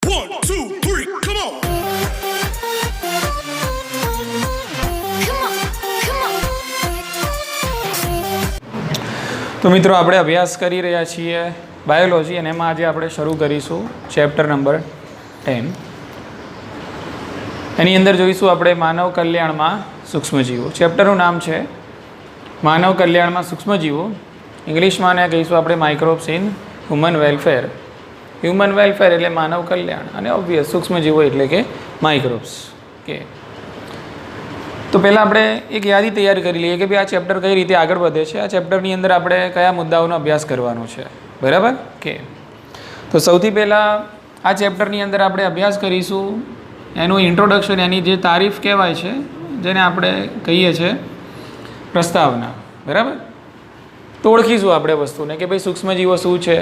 1, 2, 3, come on. તો મિત્રો આપણે અભ્યાસ કરી રહ્યા છીએ બાયોલોજી અને એમાં આજે આપણે શરૂ કરીશું ચેપ્ટર નંબર 10. એની અંદર જોઈશું આપણે માનવ કલ્યાણમાં સૂક્ષ્મજીવો. ચેપ્ટરનું નામ છે માનવ કલ્યાણમાં સૂક્ષ્મજીવો. ઇંગ્લિશમાં ને કહીશું આપણે microbes in human welfare. Human welfare એટલે માનવ કલ્યાણ અને ઓબ્વિયસ સૂક્ષ્મજીવો એટલે કે માઇક્રોબ્સ. કે તો પહેલાં આપણે એક યાદી તૈયાર કરી લઈએ કે ભાઈ આ ચેપ્ટર કઈ રીતે આગળ વધે છે. આ ચેપ્ટરની અંદર આપણે કયા મુદ્દાઓનો અભ્યાસ કરવાનો છે, બરાબર કે. તો સૌથી પહેલાં આ ચેપ્ટરની અંદર આપણે અભ્યાસ કરીશું એનું ઇન્ટ્રોડક્શન, એની જે તારીફ કહેવાય છે, જેને આપણે કહીએ છીએ પ્રસ્તાવના, બરાબર. તો ઓળખીશું આપણે વસ્તુને કે ભાઈ સૂક્ષ્મજીવો શું છે,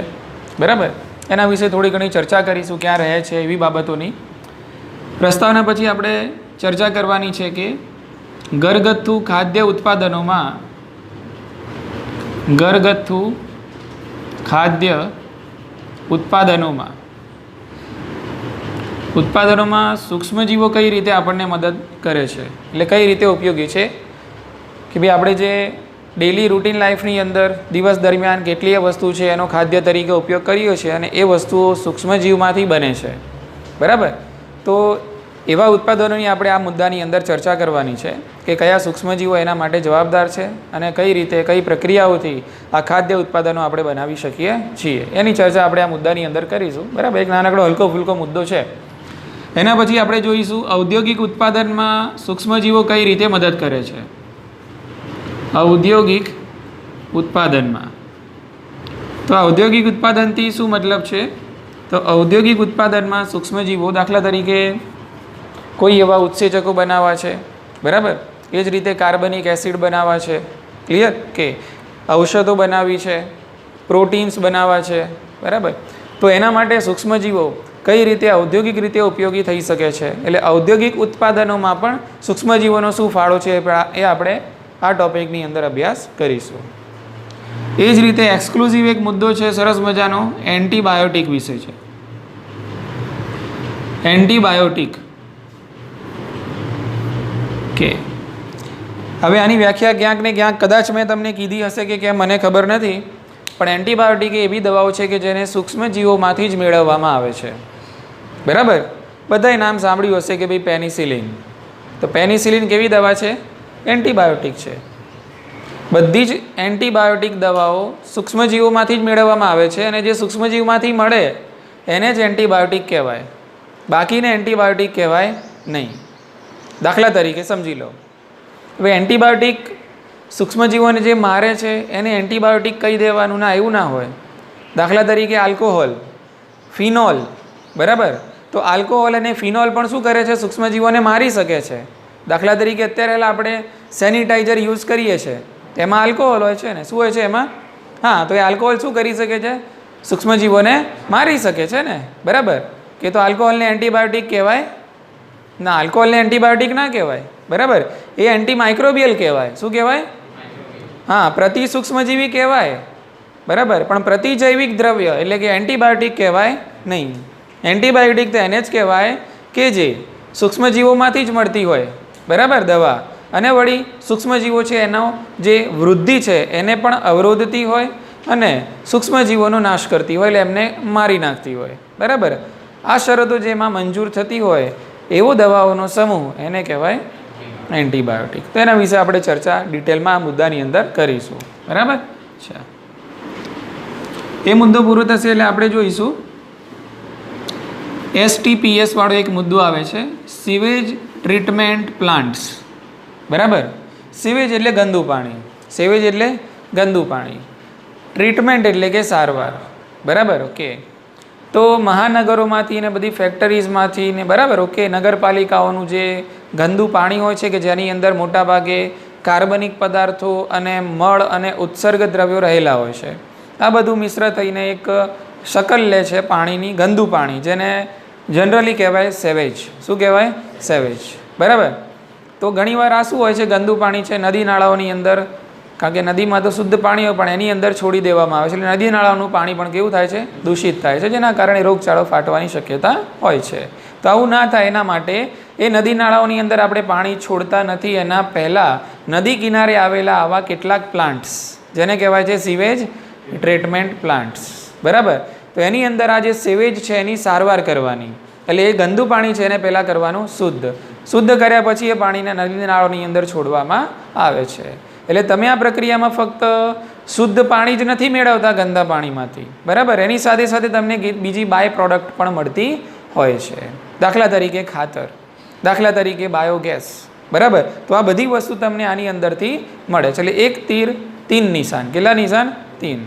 બરાબર. એના વિશે થોડી ઘણી ચર્ચા કરીશું, ક્યાં રહે છે એવી બાબતોની. પ્રસ્તાવના પછી આપણે ચર્ચા કરવાની છે કે ઘરગથ્થુ ખાદ્ય ઉત્પાદનોમાં ઉત્પાદનોમાં સૂક્ષ્મજીવો કઈ રીતે આપણને મદદ કરે છે, એટલે કઈ રીતે ઉપયોગી છે કે ભાઈ આપણે જે ડેલી રૂટીન લાઈફની અંદર દિવસ દરમિયાન કેટલીય વસ્તુ છે એનો ખાદ્ય તરીકે ઉપયોગ કર્યો છે અને એ વસ્તુઓ સૂક્ષ્મજીવમાંથી બને છે, બરાબર. તો એવા ઉત્પાદનોની આપણે આ મુદ્દાની અંદર ચર્ચા કરવાની છે કે કયા સૂક્ષ્મજીવો એના માટે જવાબદાર છે અને કઈ રીતે કઈ પ્રક્રિયાઓથી આ ખાદ્ય ઉત્પાદનો આપણે બનાવી શકીએ છીએ, એની ચર્ચા આપણે આ મુદ્દાની અંદર કરીશું, બરાબર. એક નાનકડો હલકો ફૂલકો મુદ્દો છે. એના પછી આપણે જોઈશું ઔદ્યોગિક ઉત્પાદનમાં સૂક્ષ્મજીવો કઈ રીતે મદદ કરે છે. ઔદ્યોગિક ઉત્પાદનમાં, તો ઔદ્યોગિક ઉત્પાદનથી શું મતલબ છે? તો ઔદ્યોગિક ઉત્પાદનમાં સૂક્ષ્મજીવો દાખલા તરીકે કોઈ એવા ઉત્સેચકો બનાવવા છે, બરાબર. એ જ રીતે કાર્બનિક એસિડ બનાવવા છે, ક્લિયર, કે ઔષધો બનાવવી છે, પ્રોટીન્સ બનાવવા છે, બરાબર. તો એના માટે સૂક્ષ્મજીવો કઈ રીતે ઔદ્યોગિક રીતે ઉપયોગી થઈ શકે છે, એટલે ઔદ્યોગિક ઉત્પાદનોમાં પણ સૂક્ષ્મજીવોનો શું ફાળો છે એ આપણે આ ટોપિકની અંદર અભ્યાસ કરીશું. એ જ રીતે એક્સક્લુઝિવ એક મુદ્દો છે સરસ મજાનો, એન્ટીબાયોટિક વિશે છે. એન્ટીબાયોટિક કે હવે આની વ્યાખ્યા ક્યાંક ને ક્યાંક કદાચ મેં તમને કીધી હશે કે કેમ મને ખબર નથી, પણ એન્ટીબાયોટિક એવી દવાઓ છે કે જેને સૂક્ષ્મજીવોમાંથી જ મેળવવામાં આવે છે, બરાબર. બધાએ નામ સાંભળ્યું હશે કે ભાઈ પેનિસિલિન. તો પેનિસિલિન કેવી દવા છે? એન્ટીબાયોટિક છે. બધી જ એન્ટીબાયોટિક દવાઓ સૂક્ષ્મજીવોમાંથી જ મેળવવામાં આવે છે અને જે સૂક્ષ્મજીવમાંથી મળે એને જ એન્ટીબાયોટિક કહેવાય, બાકીને એન્ટીબાયોટિક કહેવાય નહીં. દાખલા તરીકે સમજી લો, હવે એન્ટીબાયોટિક સૂક્ષ્મજીવોને જે મારે છે એને એન્ટીબાયોટિક કહી દેવાનું ના, એવું ના હોય. દાખલા તરીકે આલ્કોહોલ, ફિનોલ, બરાબર. તો આલ્કોહોલ અને ફિનોલ પણ શું કરે છે? સૂક્ષ્મજીવોને મારી શકે છે. દાખલા તરીકે અત્યારે આપણે સેનિટાઈઝર યુઝ કરીએ છીએ, એમાં આલ્કોહોલ હોય છે ને, શું હોય છે એમાં? હા, તો એ આલ્કોહોલ શું કરી શકે છે? સૂક્ષ્મજીવોને મારી શકે છે ને, બરાબર. કે તો આલ્કોહોલને એન્ટીબાયોટિક કહેવાય ના, આલ્કોહોલને એન્ટીબાયોટિક ના કહેવાય, બરાબર. એ એન્ટીમાઇક્રોબિયલ કહેવાય. શું કહેવાય? હા, પ્રતિ સૂક્ષ્મજીવી કહેવાય, બરાબર. પણ પ્રતિજૈવિક દ્રવ્ય એટલે કે એન્ટીબાયોટિક કહેવાય નહીં. એન્ટીબાયોટિક તો એને જ કહેવાય કે જે સૂક્ષ્મજીવોમાંથી જ મળતી હોય, બરાબર, દવા. અને વળી સૂક્ષ્મજીવો છે એનો જે વૃદ્ધિ છે એને પણ અવરોધતી હોય અને સૂક્ષ્મજીવોનો નાશ કરતી હોય, એટલે એમને મારી નાખતી હોય, બરાબર. આ શરતો જેમાં મંજૂર થતી હોય એવો દવાઓનો સમૂહ એને કહેવાય એન્ટીબાયોટિક. તો એના વિશે આપણે ચર્ચા ડિટેલમાં આ મુદ્દાની અંદર કરીશું, બરાબર. અચ્છા, એ મુદ્દો પૂરો થશે એટલે આપણે જોઈશું STPS વાળો એક મુદ્દો આવે છે, સીવેજ ટ્રીટમેન્ટ પ્લાન્ટ્સ, બરાબર. સીવેજ એટલે ગંદુ પાણી, સીવેજ એટલે ગંદુ પાણી, ટ્રીટમેન્ટ એટલે કે સારવાર, બરાબર. ઓકે, તો મહાનગરોમાંથી ને બધી ફેક્ટરીઝમાંથી ને, બરાબર, ઓકે, નગરપાલિકાઓનું જે ગંદુ પાણી હોય છે કે જેની અંદર મોટાભાગે કાર્બનિક પદાર્થો અને મળ અને ઉત્સર્ગ દ્રવ્યો રહેલા હોય છે, આ બધું મિશ્ર થઈને એક શકલ લે છે પાણીની, ગંદુ પાણી, જેને જનરલી કહેવાય સેવેજ. શું કહેવાય? સેવેજ, બરાબર. તો ઘણીવાર આ શું હોય છે? ગંદુ પાણી છે નદી નાળાઓની અંદર કારણ કે નદીમાં તો શુદ્ધ પાણી હોય પણ એની અંદર છોડી દેવામાં આવે છે એટલે નદી નાળાનું પાણી પણ કેવું થાય છે? દૂષિત થાય છે, જેના કારણે રોગચાળો ફાટવાની શક્યતા હોય છે. તો આવું ના થાય એના માટે એ નદી નાળાઓની અંદર આપણે પાણી છોડતા નથી. એના પહેલાં નદી કિનારે આવેલા આવા કેટલાક પ્લાન્ટ્સ જેને કહેવાય છે સીવેજ ટ્રીટમેન્ટ પ્લાન્ટ્સ, બરાબર? તો એની અંદર આ જે સીવેજ છે એની સારવાર કરવાની, એટલે એ ગંદુ પાણી છે એને પહેલાં કરવાનું શુદ્ધ કર્યા પછી એ પાણીને નદી નાળાઓની અંદર છોડવામાં આવે છે. એટલે તમે આ પ્રક્રિયામાં ફક્ત શુદ્ધ પાણી જ નથી મેળવતા ગંદા પાણીમાંથી, બરાબર? એની સાથે સાથે તમને બીજી બાય પ્રોડક્ટ પણ મળતી હોય છે. દાખલા તરીકે ખાતર, દાખલા તરીકે બાયોગેસ, બરાબર? તો આ બધી વસ્તુ તમને આની અંદરથી મળે છે. એટલે એક તીર 3 નિશાન. કેટલા નિશાન? 3.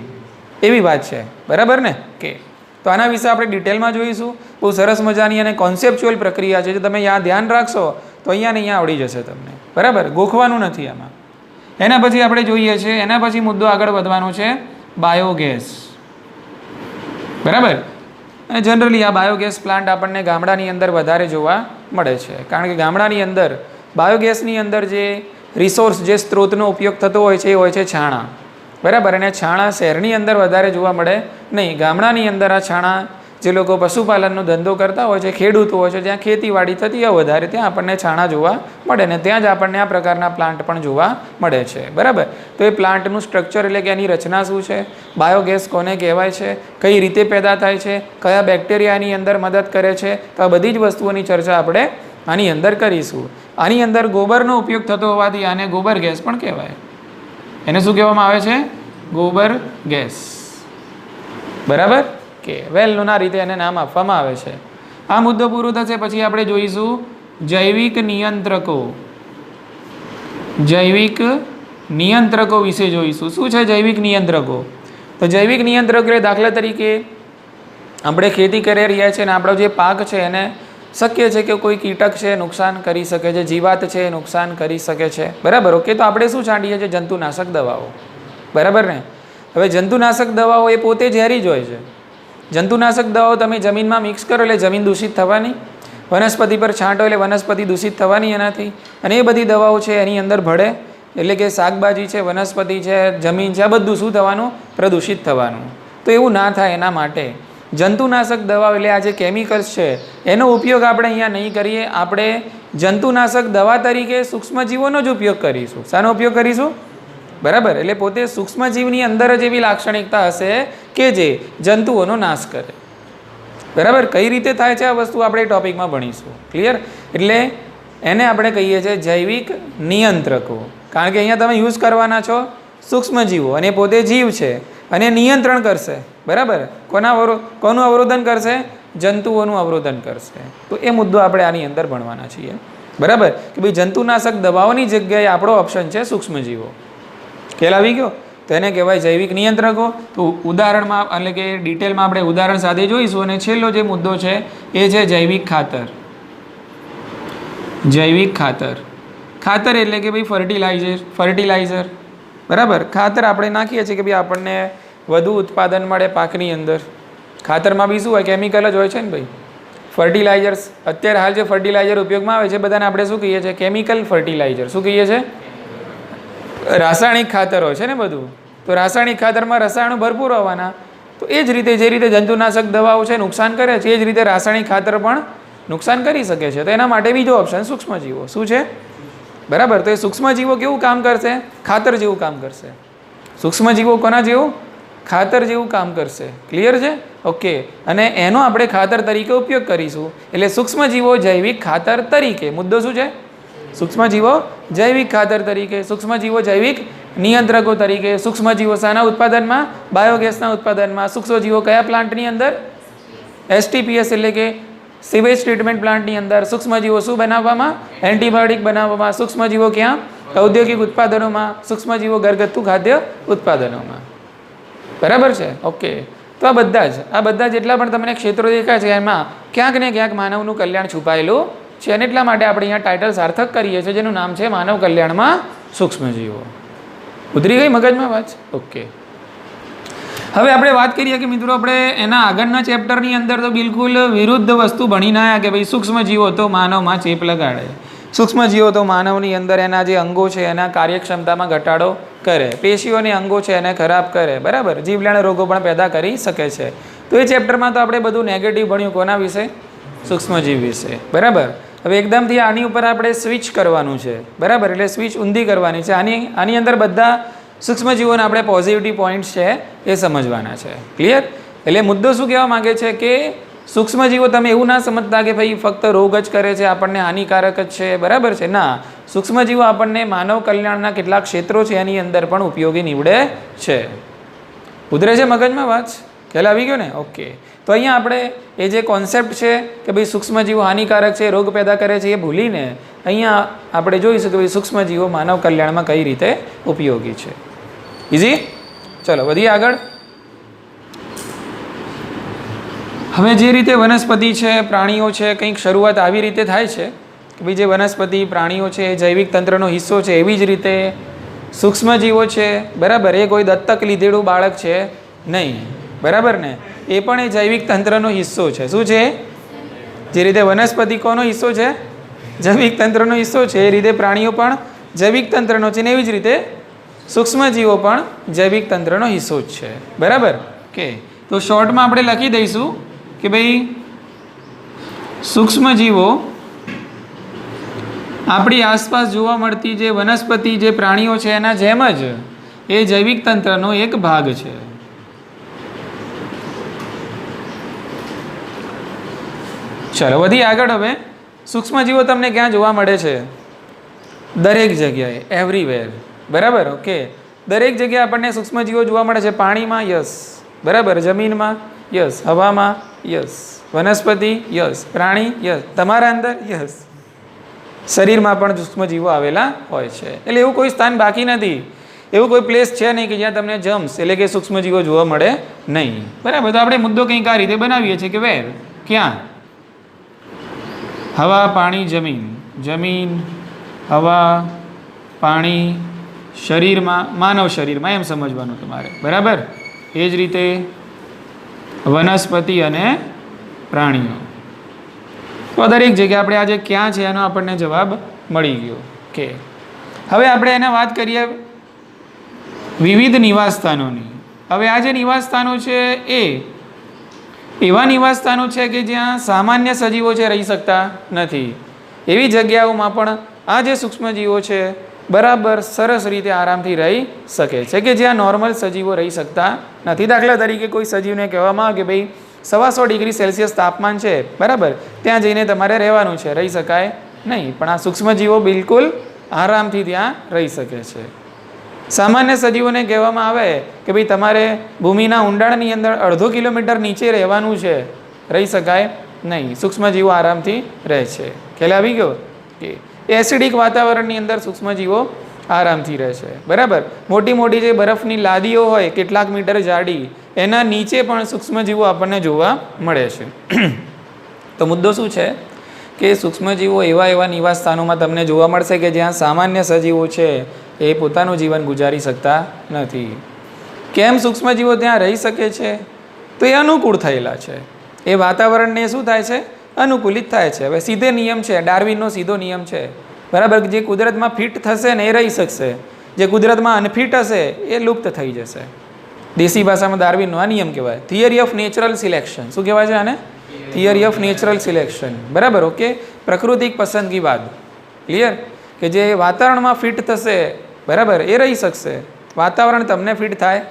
એવી વાત છે, બરાબર ને? કે તો આના વિશે આપણે ડિટેલમાં જોઈશું. બહુ સરસ મજાની અને કોન્સેપ્ચ્યુઅલ પ્રક્રિયા છે. જો તમે અહીંયા ધ્યાન રાખશો તો અહીંયા ને અહીંયા આવડી જશે તમને, બરાબર? ગોખવાનું નથી આમાં. એના પછી આપણે જોઈએ છે, એના પછી મુદ્દો આગળ વધવાનો છે બાયોગેસ, બરાબર? અને જનરલી આ બાયોગેસ પ્લાન્ટ આપણને ગામડાની અંદર વધારે જોવા મળે છે, કારણ કે ગામડાની અંદર બાયોગેસની અંદર જે રિસોર્સ, જે સ્ત્રોતનો ઉપયોગ થતો હોય છે એ હોય છે છાણા, બરાબર? અને છાણા શહેરની અંદર વધારે જોવા મળે નહીં. ગામડાની અંદર આ છાણા જે લોકો પશુપાલનનો ધંધો કરતા હોય છે, ખેડૂતો હોય છે, જ્યાં ખેતીવાડી થતી હોય વધારે, ત્યાં આપણને છાણા જોવા મળે ને ત્યાં જ આપણને આ પ્રકારના પ્લાન્ટ પણ જોવા મળે છે, બરાબર? તો એ પ્લાન્ટનું સ્ટ્રક્ચર એટલે કે એની રચના શું છે, બાયોગેસ કોને કહેવાય છે, કઈ રીતે પેદા થાય છે, કયા બેક્ટેરિયાની અંદર મદદ કરે છે, તો આ બધી જ વસ્તુઓની ચર્ચા આપણે આની અંદર કરીશું. આની અંદર ગોબરનો ઉપયોગ થતો હોવાથી આને ગોબર ગેસ પણ કહેવાય. એને શું કહેવામાં આવે છે? ગોબર ગેસ, બરાબર? કે વેલનું આ રીતે એને નામ આપવામાં આવે છે. આ મુદ્દો પૂરો થશે પછી આપણે જોઈશું જૈવિક નિયંત્રકો. જૈવિક નિયંત્રકો વિશે જોઈશું. શું છે જૈવિક નિયંત્રકો? તો જૈવિક નિયંત્રકો એટલે દાખલા તરીકે આપણે ખેતી કરી રહ્યા છીએ અને આપણો જે પાક છે એને શક્ય છે કે કોઈ કીટક છે નુકસાન કરી શકે છે, જીવાત છે નુકસાન કરી શકે છે, બરાબર? ઓકે, તો આપણે શું છાંટીએ છીએ? જંતુનાશક દવાઓ, બરાબર ને? હવે જંતુનાશક દવાઓ એ પોતે ઝેરી જ હોય છે. જંતુનાશક દવાઓ તમે જમીનમાં મિક્સ કરો એટલે જમીન દૂષિત થવાની, વનસ્પતિ પર છાંટો એટલે વનસ્પતિ દૂષિત થવાની એનાથી, અને એ બધી દવાઓ છે એની અંદર ભળે એટલે કે શાકભાજી છે, વનસ્પતિ છે, જમીન છે, આ બધું શું થવાનું? પ્રદૂષિત થવાનું. તો એવું ના થાય એના માટે જંતુનાશક દવાઓ એટલે આ જે કેમિકલ્સ છે એનો ઉપયોગ આપણે અહીંયા નહીં કરીએ. આપણે જંતુનાશક દવા તરીકે સૂક્ષ્મજીવોનો જ ઉપયોગ કરીશું. શાનો ઉપયોગ કરીશું? બરાબર? એટલે પોતે સૂક્ષ્મજીવની અંદર જ એવી લાક્ષણિકતા હશે કે જે જંતુઓનો નાશ કરે, બરાબર? કઈ રીતે થાય છે આ વસ્તુ આપણે ટોપિકમાં ભણીશું. ક્લિયર? એટલે એને આપણે કહીએ છીએ જૈવિક નિયંત્રકો, કારણ કે અહીંયા તમે યુઝ કરવાના છો સૂક્ષ્મજીવો અને પોતે જીવ છે અને નિયંત્રણ કરશે, બરાબર? કોનું અવરોધન કરશે? જંતુઓનું અવરોધન કરશે. તો એ મુદ્દો આપણે આની અંદર ભણવાના છીએ, બરાબર? કે ભાઈ જંતુનાશક દવાઓની જગ્યાએ આપણો ઓપ્શન છે સૂક્ષ્મજીવો. ખ્યાલ આવી ગયો? તો એને કહેવાય જૈવિક નિયંત્રકો. તો ઉદાહરણમાં એટલે કે ડિટેલમાં આપણે ઉદાહરણ સાથે જોઈશું. અને છેલ્લો જે મુદ્દો છે એ છે જૈવિક ખાતર. જૈવિક ખાતર, ખાતર એટલે કે ભાઈ ફર્ટિલાઇઝર, બરાબર? ખાતર આપણે નાખીએ છીએ કે ભાઈ આપણને વધુ ઉત્પાદન મળે પાકની અંદર. ખાતરમાં બી શું હોય? કેમિકલ જ હોય છે ને ભાઈ. ફર્ટિલાઇઝર્સ, અત્યારે હાલ જે ફર્ટિલાઇઝર ઉપયોગમાં આવે છે બધાને આપણે શું કહીએ છીએ? Chemical fertilizer. શું કહીએ છીએ? રાસાયણિક ખાતર હોય છે ને બધું. તો રાસાયણિક ખાતરમાં રસાયણો ભરપૂર હોવાના. તો એ જ રીતે જે રીતે જંતુનાશક દવાઓ છે નુકસાન કરે છે, એ જ રીતે રાસાયણિક ખાતર પણ નુકસાન કરી શકે છે. તો એના માટે બીજો ઓપ્શન સૂક્ષ્મજીવો. શું છે? બરાબર? તો એ સૂક્ષ્મજીવો કેવું કામ કરશે? ખાતર જેવું કામ કરશે. સૂક્ષ્મજીવો કોના જેવું? ખાતર જેવું કામ કરશે. ક્લિયર છે? ઓકે. અને એનો આપણે ખાતર તરીકે ઉપયોગ કરીશું. એટલે સૂક્ષ્મજીવો જૈવિક ખાતર તરીકે. મુદ્દો શું છે? સૂક્ષ્મજીવો જૈવિક ખાતર તરીકે, સૂક્ષ્મજીવો જૈવિક નિયંત્રકો તરીકે. સૂક્ષ્મજીવો શાના ઉત્પાદનમાં? બાયોગેસના ઉત્પાદનમાં. સૂક્ષ્મજીવો કયા પ્લાન્ટની અંદર? STPs એટલે કે સીવેજ ટ્રીટમેન્ટ પ્લાન્ટની અંદર. સૂક્ષ્મજીવો શું બનાવવામાં? એન્ટીબાયોટિક બનાવવામાં. સૂક્ષ્મજીવો ક્યાં? ઔદ્યોગિક ઉત્પાદનોમાં. સૂક્ષ્મજીવો ઘરગથ્થુ ખાદ્ય ઉત્પાદનોમાં. બરાબર છે? ઓકે. તો આ બધા જેટલા પણ તમને ક્ષેત્રો દેખાય છે એમાં ક્યાંક ને ક્યાંક માનવનું કલ્યાણ છુપાયેલું છે. અને એટલા માટે આપણે અહીંયા ટાઇટલ સાર્થક કરીએ છીએ જેનું નામ છે માનવ કલ્યાણમાં સૂક્ષ્મજીવો. ઉતરી ગઈ મગજમાં વાત? ઓકે. હવે આપણે વાત કરીએ કે મિત્રો આપણે એના આગળના ચેપ્ટરની અંદર તો બિલકુલ વિરુદ્ધ વસ્તુ ભણીને આવ્યા કે ભાઈ સૂક્ષ્મજીવો તો માનવમાં ચેપ લગાડે. સૂક્ષ્મજીવો તો માનવની અંદર એના જે અંગો છે એના કાર્યક્ષમતામાં ઘટાડો કરે, પેશીઓને અંગો છે એને ખરાબ કરે, બરાબર, જીવલેણ રોગો પણ પેદા કરી શકે છે. તો એ ચેપ્ટરમાં તો આપણે બધું નેગેટિવ ભણ્યું. કોના વિશે? સૂક્ષ્મજીવ વિશે, બરાબર. હવે એકદમથી આની ઉપર આપણે સ્વિચ કરવાનું છે, બરાબર, એટલે સ્વિચ ઊંધી કરવાની છે. આની અંદર બધા સૂક્ષ્મજીવોના આપણે પોઝિટિવ પોઈન્ટ્સ છે એ સમજવાના છે. ક્લિયર? એટલે મુદ્દો શું કહેવા માગે છે કે સૂક્ષ્મજીવો તમે એવું ના સમજતા કે ભાઈ ફક્ત રોગ જ કરે છે, આપણને હાનિકારક જ છે, બરાબર છે. ના, સૂક્ષ્મજીવો આપણને માનવ કલ્યાણના કેટલાક ક્ષેત્રો છે એની અંદર પણ ઉપયોગી નીવડે છે. ઉતરે છે મગજમાં વાત? ખ્યાલ આવી ગયો ને? ઓકે. તો અહીંયા આપણે એ જે કોન્સેપ્ટ છે કે ભાઈ સૂક્ષ્મજીવો હાનિકારક છે, રોગ પેદા કરે છે, એ ભૂલીને અહીંયા આપણે જોઈશું કે ભાઈ સૂક્ષ્મજીવો માનવ કલ્યાણમાં કઈ રીતે ઉપયોગી છે. ઇઝી? ચલો વધીએ આગળ. હવે જે રીતે વનસ્પતિ છે, પ્રાણીઓ છે, કંઈક શરૂઆત આવી રીતે થાય છે કે ભાઈ જે વનસ્પતિ પ્રાણીઓ છે એ જૈવિક તંત્રનો હિસ્સો છે, એવી જ રીતે સૂક્ષ્મજીવો છે, બરાબર, એ કોઈ દત્તક લીધેલું બાળક છે નહીં, બરાબર ને, એ પણ એ જૈવિક તંત્રનો હિસ્સો છે. શું છે? જે રીતે વનસ્પતિ કોનો હિસ્સો છે? જૈવિક તંત્રનો હિસ્સો છે, એ રીતે પ્રાણીઓ પણ જૈવિક તંત્રનો છે, ને એવી જ રીતે સૂક્ષ્મજીવો પણ જૈવિક તંત્રનો હિસ્સો જ છે, બરાબર. ઓકે. તો શોર્ટમાં આપણે લખી દઈશું કે ભાઈ સૂક્ષ્મજીવો આપણી આસપાસ જોવા મળતી જે વનસ્પતિ, જે પ્રાણીઓ છે એના જેમ જ એ જૈવિક તંત્રનો એક ભાગ છે. ચલો વધીએ આગળ. હવે સૂક્ષ્મજીવો તમને ક્યાં જોવા મળે છે? દરેક જગ્યાએ, એવરીવેર, બરાબર. ઓકે. દરેક જગ્યાએ આપણને સૂક્ષ્મજીવો જોવા મળે છે. પાણીમાં, યસ, બરાબર, જમીનમાં, યસ, હવામાં, યસ, વનસ્પતિ, યસ, પ્રાણી, યસ, તમારા અંદર, યસ, શરીરમાં પણ સૂક્ષ્મજીવો આવેલા હોય છે. એટલે એવું કોઈ સ્થાન બાકી નથી, એવું કોઈ પ્લેસ છે નહીં કે જ્યાં તમને જમ્સ એટલે કે સૂક્ષ્મજીવો જોવા મળે નહીં, બરાબર. તો આપણે મુદ્દો કંઈક આ રીતે બનાવીએ છીએ કે વેર, ક્યાં? હવા, પાણી, જમીન, જમીન, હવા, પાણી, શરીરમાં, માનવ શરીરમાં, એમ સમજવાનું તમારે, બરાબર. એ જ રીતે વનસ્પતિ અને પ્રાણીઓ. તો દરેક જગ્યાએ આપણે આજે ક્યાં છે એનો આપણને જવાબ મળી ગયો. ઓકે. હવે આપણે એને વાત કરીએ વિવિધ નિવાસસ્થાનોની. હવે આ જે નિવાસસ્થાનો છે એ એવા નિવાસસ્થાનો છે કે જ્યાં સામાન્ય સજીવો છે રહી શકતા નથી. એવી જગ્યાઓમાં પણ આ જે સૂક્ષ્મજીવો છે બરાબર સરસ રીતે આરામથી રહી શકે છે કે જ્યાં નોર્મલ સજીવો રહી શકતા નથી. દાખલા તરીકે કોઈ સજીવને કહેવામાં આવે કે ભાઈ 125 ડિગ્રી સેલ્સિયસ તાપમાન છે, બરાબર, ત્યાં જઈને તમારે રહેવાનું છે, રહી શકાય નહીં. પણ આ સૂક્ષ્મજીવો બિલકુલ આરામથી ત્યાં રહી શકે છે. સામાન્ય સજીવોને કહેવામાં આવે કે ભાઈ તમારે ભૂમિના ઊંડાણની અંદર 1/2 કિલોમીટર નીચે રહેવાનું છે, રહી શકાય નહીં. સૂક્ષ્મજીવો આરામથી રહે છે. ખ્યાલ આવી ગયો? કે એસિડિક વાતાવરણની અંદર સૂક્ષ્મજીવો આરામથી રહે છે, બરાબર. મોટી મોટી જે બરફની લાદીઓ હોય કેટલાક મીટર જાડી, એના નીચે પણ સૂક્ષ્મજીવો આપણને જોવા મળે છે. તો મુદ્દો શું છે કે સૂક્ષ્મજીવો એવા નિવાસ સ્થાનોમાં તમને જોવા મળશે કે જ્યાં સામાન્ય સજીવો છે એ પોતાનું જીવન ગુજારી શકતા નથી. કેમ સૂક્ષ્મજીવો ત્યાં રહી શકે છે? તો એ અનુકૂળ થયેલા છે. એ વાતાવરણને શું થાય છે? અનુકૂલિત થાય છે. હવે સીધે નિયમ છે, ડાર્વિનનો સીધો નિયમ છે, બરાબર. જે કુદરતમાં ફિટ થશે ને એ રહી શકશે, જે કુદરતમાં અનફિટ હશે એ લુપ્ત થઈ જશે. દેશી ભાષામાં ડાર્વિનનો આ નિયમ કહેવાય, થિયરી ઓફ નેચરલ સિલેક્શન. શું કહેવાય છે આને? થિયરી ઓફ નેચરલ સિલેક્શન, બરાબર. ઓકે. પ્રાકૃતિક પસંદગીવાદ. ક્લિયર? કે જે વાતાવરણમાં ફિટ થશે, બરાબર, એ રહી શકશે. વાતાવરણ તમને ફિટ થાય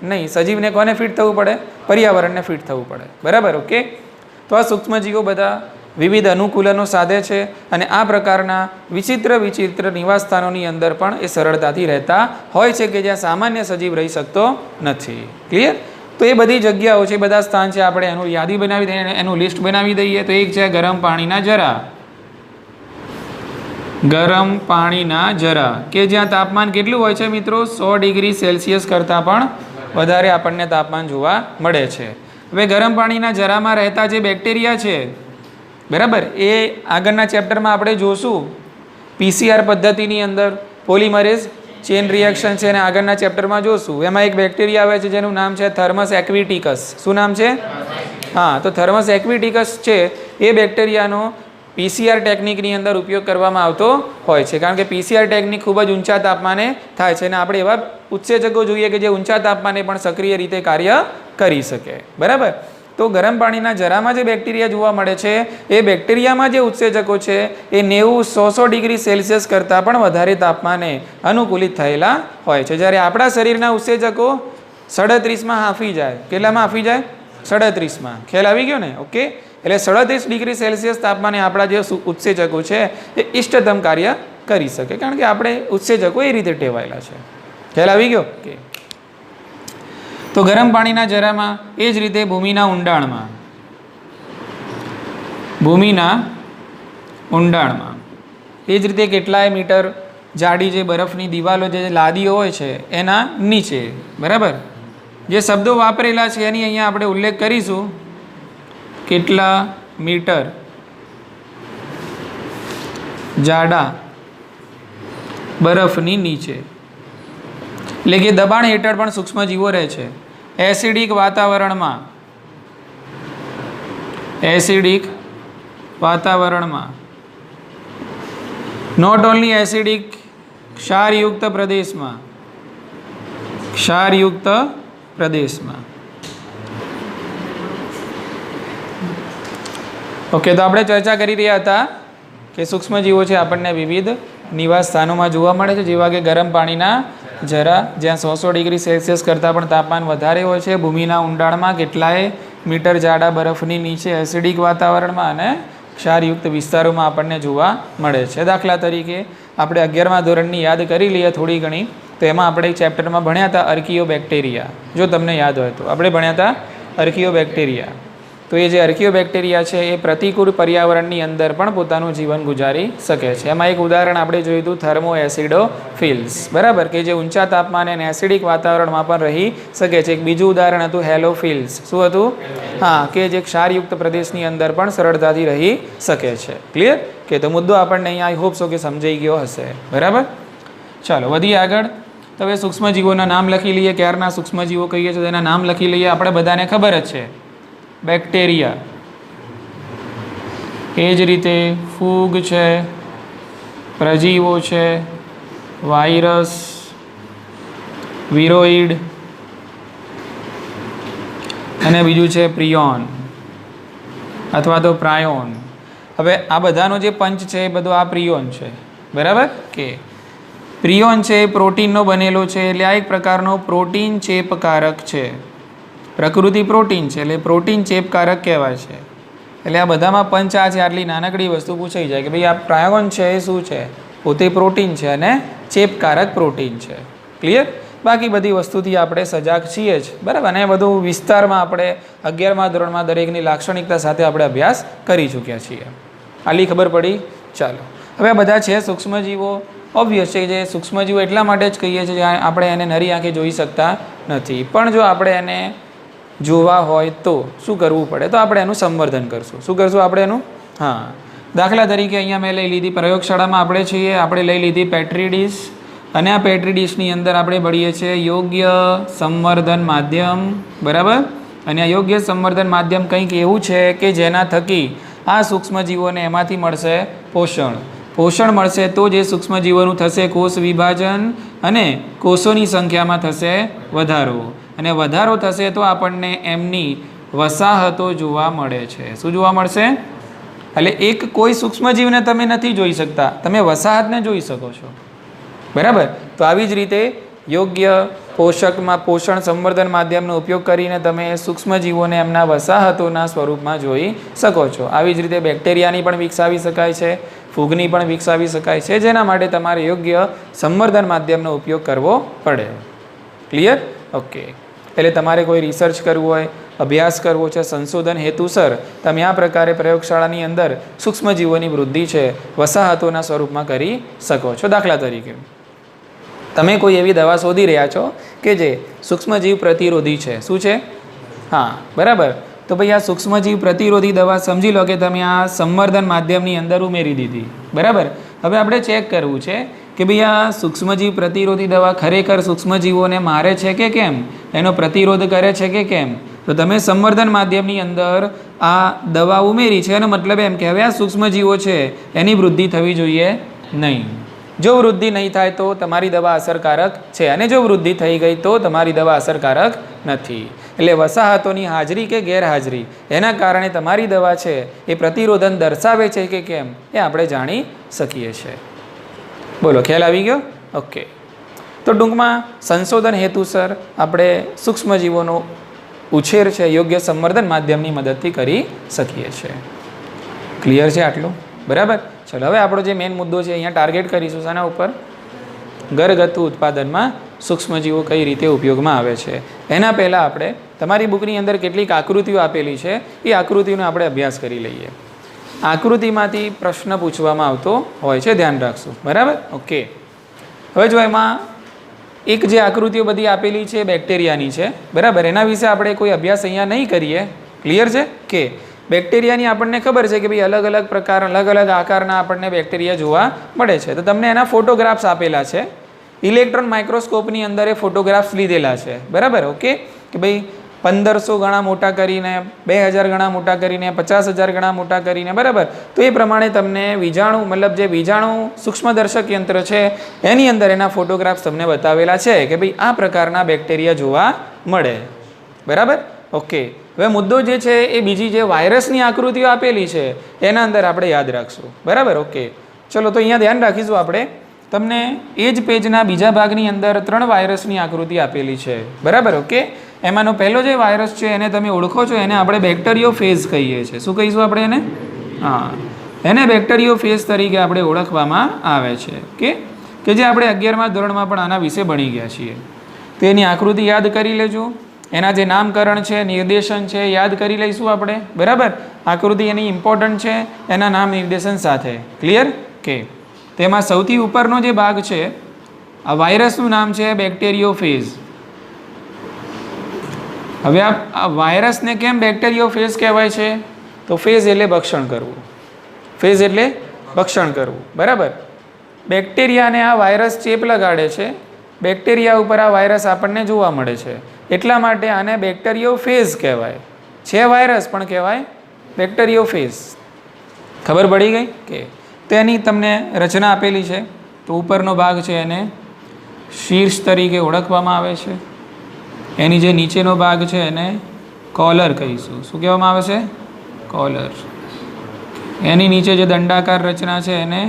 નહીં. સજીવને કોને ફિટ થવું પડે? પર્યાવરણને ફિટ થવું પડે, બરાબર. ઓકે. તો આ સૂક્ષ્મજીવો બધા વિવિધ અનુકૂલનો સાધે છે અને આ પ્રકારના વિચિત્ર નિવાસસ્થાનોની અંદર પણ એ સરળતાથી રહેતા હોય છે કે જ્યાં સામાન્ય સજીવ રહી શકતો નથી. ક્લિયર? તો એ બધી જગ્યાઓ છે, બધા સ્થાન છે, આપણે એનું યાદી બનાવી દઈએ, એનું લિસ્ટ બનાવી દઈએ. તો એક છે ગરમ પાણીના ઝરા. ગરમ પાણીના ઝરા કે જ્યાં તાપમાન કેટલું હોય છે મિત્રો? 100 ડિગ્રી સેલ્સિયસ કરતાં પણ વધારે આપણને તાપમાન જોવા મળે છે. હવે ગરમ પાણીના જરામાં રહેતા જે બેક્ટેરિયા છે, બરાબર, એ આગળના ચેપ્ટરમાં આપણે જોશું. PCR પદ્ધતિની અંદર પોલિમરેઝ ચેન રિએક્શન છે અને આગળના ચેપ્ટરમાં જોશું. એમાં એક બેક્ટેરિયા આવે છે જેનું નામ છે થર્મસ એક્વિટિકસ. શું નામ છે? હા, તો થર્મસ એક્વિટિકસ છે એ બેક્ટેરિયાનો પીસીઆર ટેકનિકની અંદર ઉપયોગ કરવામાં આવતો હોય છે, કારણ કે પીસીઆર ટેકનિક ખૂબ જ ઊંચા તાપમાને થાય છે અને આપણે એવા ઉત્સેચકો જોઈએ કે જે ઊંચા તાપમાને પણ સક્રિય રીતે કાર્ય કરી શકે. બરાબર. તો ગરમ પાણીના જરામાં જે બેક્ટેરિયા જોવા મળે છે એ બેક્ટેરિયામાં જે ઉત્સેચકો છે એ 90-100 ડિગ્રી સેલ્સિયસ કરતાં પણ વધારે તાપમાને અનુકૂલિત થયેલા હોય છે. જ્યારે આપણા શરીરના ઉત્સેચકો 37માં હાંફી જાય. કેટલામાં હાંફી જાય? 37માં. ખ્યાલ આવી ગયો ને? ઓકે. એટલે 37 ડિગ્રી સેલ્સિયસ તાપમાને આપણા જે ઉત્સેચકો છે એ ઇષ્ટતમ કાર્ય કરી શકે, કારણ કે આપણે ઉત્સેચકો એ રીતે ટેવાયેલા છે. ખ્યાલ આવી ગયો? ઓકે. તો ગરમ પાણીના જરામાં એ જ રીતે ભૂમિના ઊંડાણમાં એ જ રીતે કેટલાય મીટર જાડી જે બરફની દિવાલો જે લાદીઓ હોય છે એના નીચે. બરાબર. જે શબ્દો વાપરેલા છે એની અહીંયા આપણે ઉલ્લેખ કરીશું. કેટલા મીટર જાડા બરફની નીચે, એટલે કે દબાણ હેઠળ પણ સૂક્ષ્મજીવો રહે છે. એસિડિક વાતાવરણમાં નોટ ઓનલી એસિડિક ક્ષારયુક્ત પ્રદેશમાં. ઓકે. તો આપણે ચર્ચા કરી રહ્યા હતા કે સૂક્ષ્મજીવો છે આપણને વિવિધ નિવાસ સ્થાનોમાં જોવા મળે છે, જેવા કે ગરમ પાણીના જરા જ્યાં 100 ડિગ્રી સેલ્સિયસ કરતાં પણ તાપમાન વધારે હોય છે, ભૂમિના ઊંડાણમાં કેટલાય મીટર જાડા બરફની નીચે, એસિડિક વાતાવરણમાં અને ક્ષારયુક્ત વિસ્તારોમાં આપણને જોવા મળે છે. દાખલા તરીકે આપણે 11મા ધોરણની યાદ કરી લઈએ થોડી ઘણી, તો એમાં આપણે એક ચેપ્ટરમાં ભણ્યા હતા અર્કિયોબેક્ટેરિયા. જો તમને યાદ હોય તો આપણે ભણ્યા હતા અર્કિયોબેક્ટેરિયા. તો એ જે અર્કિયોબેક્ટેરિયા છે એ પ્રતિકૂળ પર્યાવરણની અંદર પણ પોતાનું જીવન ગુજારી શકે છે. એમાં એક ઉદાહરણ આપણે જોયું હતું થર્મોએસિડોફિલ્સ. બરાબર, કે જે ઊંચા તાપમાને અને એસિડિક વાતાવરણમાં પણ રહી શકે છે. એક બીજું ઉદાહરણ હતું હેલોફિલ્સ. શું હતું? હા, કે જે ક્ષારયુક્ત પ્રદેશની અંદર પણ સરળતાથી રહી શકે છે. ક્લિયર? કે તો મુદ્દો આપણને અહીંયા આઈ હોપ સો કે સમજાઈ ગયો હશે. બરાબર. ચાલો વધીએ આગળ. તો હવે સૂક્ષ્મજીવોના નામ લખી લઈએ. ક્યારના સૂક્ષ્મજીવો કહીએ છીએ તેના નામ લખી લઈએ. આપણે બધાને ખબર જ છે, બેક્ટેરિયા, એ જ રીતે ફૂગ છે, પ્રજીવો છે, વાયરસ, વિરોઇડ અને બીજું છે પ્રિયોન અથવા તો પ્રાયોન. હવે આ બધાનો જે પંચ છે એ બધો આ પ્રિયોન છે. બરાબર. કે પ્રિયોન છે એ પ્રોટીનનો બનેલો છે, એટલે આ એક પ્રકારનો પ્રોટીન ચેપકારક છે. પ્રકૃતિ પ્રોટીન છે એટલે પ્રોટીન ચેપકારક કહેવાય છે. એટલે આ બધામાં પંચ આ છે. આટલી નાનકડી વસ્તુ પૂછાઈ જાય કે ભાઈ આ પ્રાયોન છે એ શું છે? પોતે પ્રોટીન છે અને ચેપકારક પ્રોટીન છે. ક્લિયર? બાકી બધી વસ્તુથી આપણે સજાગ છીએ જ. બરાબર. અને બધું વિસ્તારમાં આપણે 11મા ધોરણમાં દરેકની લાક્ષણિકતા સાથે આપણે અભ્યાસ કરી ચૂક્યા છીએ. આટલી ખબર પડી? ચાલો. હવે આ બધા છે સૂક્ષ્મજીવો. ઓબ્વિયસ છે જે સૂક્ષ્મજીવો એટલા માટે જ કહીએ છીએ આપણે એને નરી આંખે જોઈ શકતા નથી, પણ જો આપણે એને જોવા હોય તો શું કરવું પડે? તો આપણે એનું સંવર્ધન કરશું. શું કરશું આપણે એનું? હા. દાખલા તરીકે અહીંયા મેં લઈ લીધી પ્રયોગશાળામાં આપણે લઈ લીધી પેટ્રી ડીશ, અને આ પેટ્રી ડીશની અંદર આપણે ભણીએ છીએ યોગ્ય સંવર્ધન માધ્યમ. બરાબર. અને આ યોગ્ય સંવર્ધન માધ્યમ કંઈક એવું છે કે જેના થકી આ સૂક્ષ્મજીવોને એમાંથી મળશે પોષણ. પોષણ મળશે તો જે સૂક્ષ્મજીવોનું થશે કોષ વિભાજન અને કોષોની સંખ્યામાં થશે વધારો, અને વધારો થશે તો આપણને એમની વસાહતો જોવા મળે છે. શું જોવા મળશે? એટલે એક કોઈ સૂક્ષ્મજીવને તમે નથી જોઈ શકતા, તમે વસાહતને જોઈ શકો છો. બરાબર. તો આવી જ રીતે યોગ્ય પોષણ સંવર્ધન માધ્યમનો ઉપયોગ કરીને તમે સૂક્ષ્મજીવોને એમના વસાહતોના સ્વરૂપમાં જોઈ શકો છો. આવી જ રીતે બેક્ટેરિયાની પણ વિકસાવી શકાય છે, ફૂગની પણ વિકસાવી શકાય છે, જેના માટે તમારે યોગ્ય સંવર્ધન માધ્યમનો ઉપયોગ કરવો પડે. ક્લિયર? ઓકે. એટલે તમારે કોઈ રિસર્ચ કરવું હોય, અભ્યાસ કરવો છે, સંશોધન હેતુસર તમે આ પ્રકારે પ્રયોગશાળાની અંદર સૂક્ષ્મજીવોની વૃદ્ધિ છે વસાહતોના સ્વરૂપમાં કરી શકો છો. દાખલા તરીકે તમે કોઈ એવી દવા શોધી રહ્યા છો કે જે સૂક્ષ્મજીવ પ્રતિરોધી છે. શું છે? હા. બરાબર. તો ભાઈ આ સૂક્ષ્મજીવ પ્રતિરોધી દવા સમજી લો કે તમે આ સંવર્ધન માધ્યમની અંદર ઉમેરી દીધી. બરાબર. હવે આપણે ચેક કરવું છે કે ભાઈ આ સૂક્ષ્મજીવ પ્રતિરોધી દવા ખરેખર સૂક્ષ્મજીવોને મારે છે કે કેમ, એનો પ્રતિરોધ કરે છે કે કેમ. તો તમે સંવર્ધન માધ્યમની અંદર આ દવા ઉમેરી છે એનો મતલબ એમ કે હવે આ સૂક્ષ્મજીવો છે એની વૃદ્ધિ થવી જોઈએ નહીં. જો વૃદ્ધિ નહીં થાય તો તમારી દવા અસરકારક છે, અને જો વૃદ્ધિ થઈ ગઈ તો તમારી દવા અસરકારક નથી. એટલે વસાહતોની હાજરી કે ગેરહાજરી એના કારણે તમારી દવા છે એ પ્રતિરોધન દર્શાવે છે કે કેમ એ આપણે જાણી શકીએ છીએ. બોલો, ખ્યાલ આવી ગયો? ઓકે. તો ટૂંકમાં સંશોધન હેતુસર આપણે સૂક્ષ્મજીવોનો ઉછેર છે યોગ્ય સંવર્ધન માધ્યમની મદદથી કરી શકીએ છીએ. ક્લિયર છે આટલું? બરાબર. ચલો, હવે આપણો જે મેઇન મુદ્દો છે અહીંયા ટાર્ગેટ કરીશું શાના ઉપર? ઘરગથ્થુ ઉત્પાદનમાં સૂક્ષ્મજીવો કઈ રીતે ઉપયોગમાં આવે છે. એના પહેલાં આપણે તમારી બુકની અંદર કેટલીક આકૃતિઓ આપેલી છે એ આકૃતિનો આપણે અભ્યાસ કરી લઈએ. આકૃતિમાંથી પ્રશ્ન પૂછવામાં આવતો હોય છે, ધ્યાન રાખશું. બરાબર? ઓકે. હવે જો એમાં એક જે આકૃતિઓ બધી આપેલી છે બેક્ટેરિયાની છે, બરાબર, એના વિશે આપણે કોઈ અભ્યાસ અહીંયા નહીં કરીએ. ક્લિયર છે કે બેક્ટેરિયાની આપણને ખબર છે કે ભાઈ અલગ અલગ પ્રકાર, અલગ અલગ આકારના આપણને બેક્ટેરિયા જોવા મળે છે. તો તમને એના ફોટોગ્રાફ્સ આપેલા છે. ઇલેક્ટ્રોન માઇક્રોસ્કોપની અંદર એ ફોટોગ્રાફ્સ લીધેલા છે. બરાબર? ઓકે. કે ભાઈ 1500 ગણા મોટા કરીને, 2000 ગણા મોટા કરીને, 50,000 ગણા મોટા કરીને, બરાબર. તો એ પ્રમાણે તમને વીજાણુ, મતલબ જે વીજાણુ સૂક્ષ્મદર્શક યંત્ર છે એની અંદર એના ફોટોગ્રાફ્સ તમને બતાવેલા છે કે ભાઈ આ પ્રકારના બેક્ટેરિયા જોવા મળે. બરાબર? ઓકે. હવે મુદ્દો જે છે એ બીજી જે વાયરસની આકૃતિઓ આપેલી છે એના અંદર આપણે યાદ રાખશું. બરાબર? ઓકે. ચલો, તો અહીંયા ધ્યાન રાખીશું આપણે. તમને એ જ પેજના બીજા ભાગની અંદર 3 વાયરસની આકૃતિ આપેલી છે. બરાબર? ઓકે. એમાંનો પહેલો જે વાયરસ છે એને તમે ઓળખો છો, એને આપણે બેક્ટેરિયોફેજ કહીએ છીએ. શું કહીશું આપણે એને? હા, એને બેક્ટેરિયોફેજ તરીકે આપણે ઓળખવામાં આવે છે. કે જે આપણે 11મા ધોરણમાં પણ આના વિશે ભણી ગયા છીએ. તો એની આકૃતિ યાદ કરી લેજો. એના જે નામકરણ છે, નિર્દેશન છે, યાદ કરી લઈશું આપણે. બરાબર? આકૃતિ એની ઇમ્પોર્ટન્ટ છે એના નામ નિર્દેશન સાથે. ક્લિયર? કે તેમાં સૌથી ઉપરનો જે ભાગ છે આ વાયરસનું નામ છે બેક્ટેરિયોફેજ. હવે આ વાયરસને કેમ બેક્ટેરિયોફેજ કહેવાય છે? તો ફેજ એટલે ભક્ષણ કરવું. ફેજ એટલે ભક્ષણ કરવું. બરાબર? બેક્ટેરિયાને આ વાયરસ ચેપ લગાડે છે. બેક્ટેરિયા ઉપર આ વાયરસ આપણને જોવા મળે છે, એટલા માટે આને બેક્ટેરિયોફેજ કહેવાય છે. વાયરસ પણ કહેવાય બેક્ટેરિયોફેજ. ખબર પડી ગઈ? કે તેની તમને રચના આપેલી છે. તો ઉપરનો ભાગ છે એને શીર્ષ તરીકે ઓળખવામાં આવે છે. એની જે નીચેનો ભાગ છે એને કોલર કહીશું. શું કહેવામાં આવે છે? કોલર. એની નીચે જે દંડાકાર રચના છે એને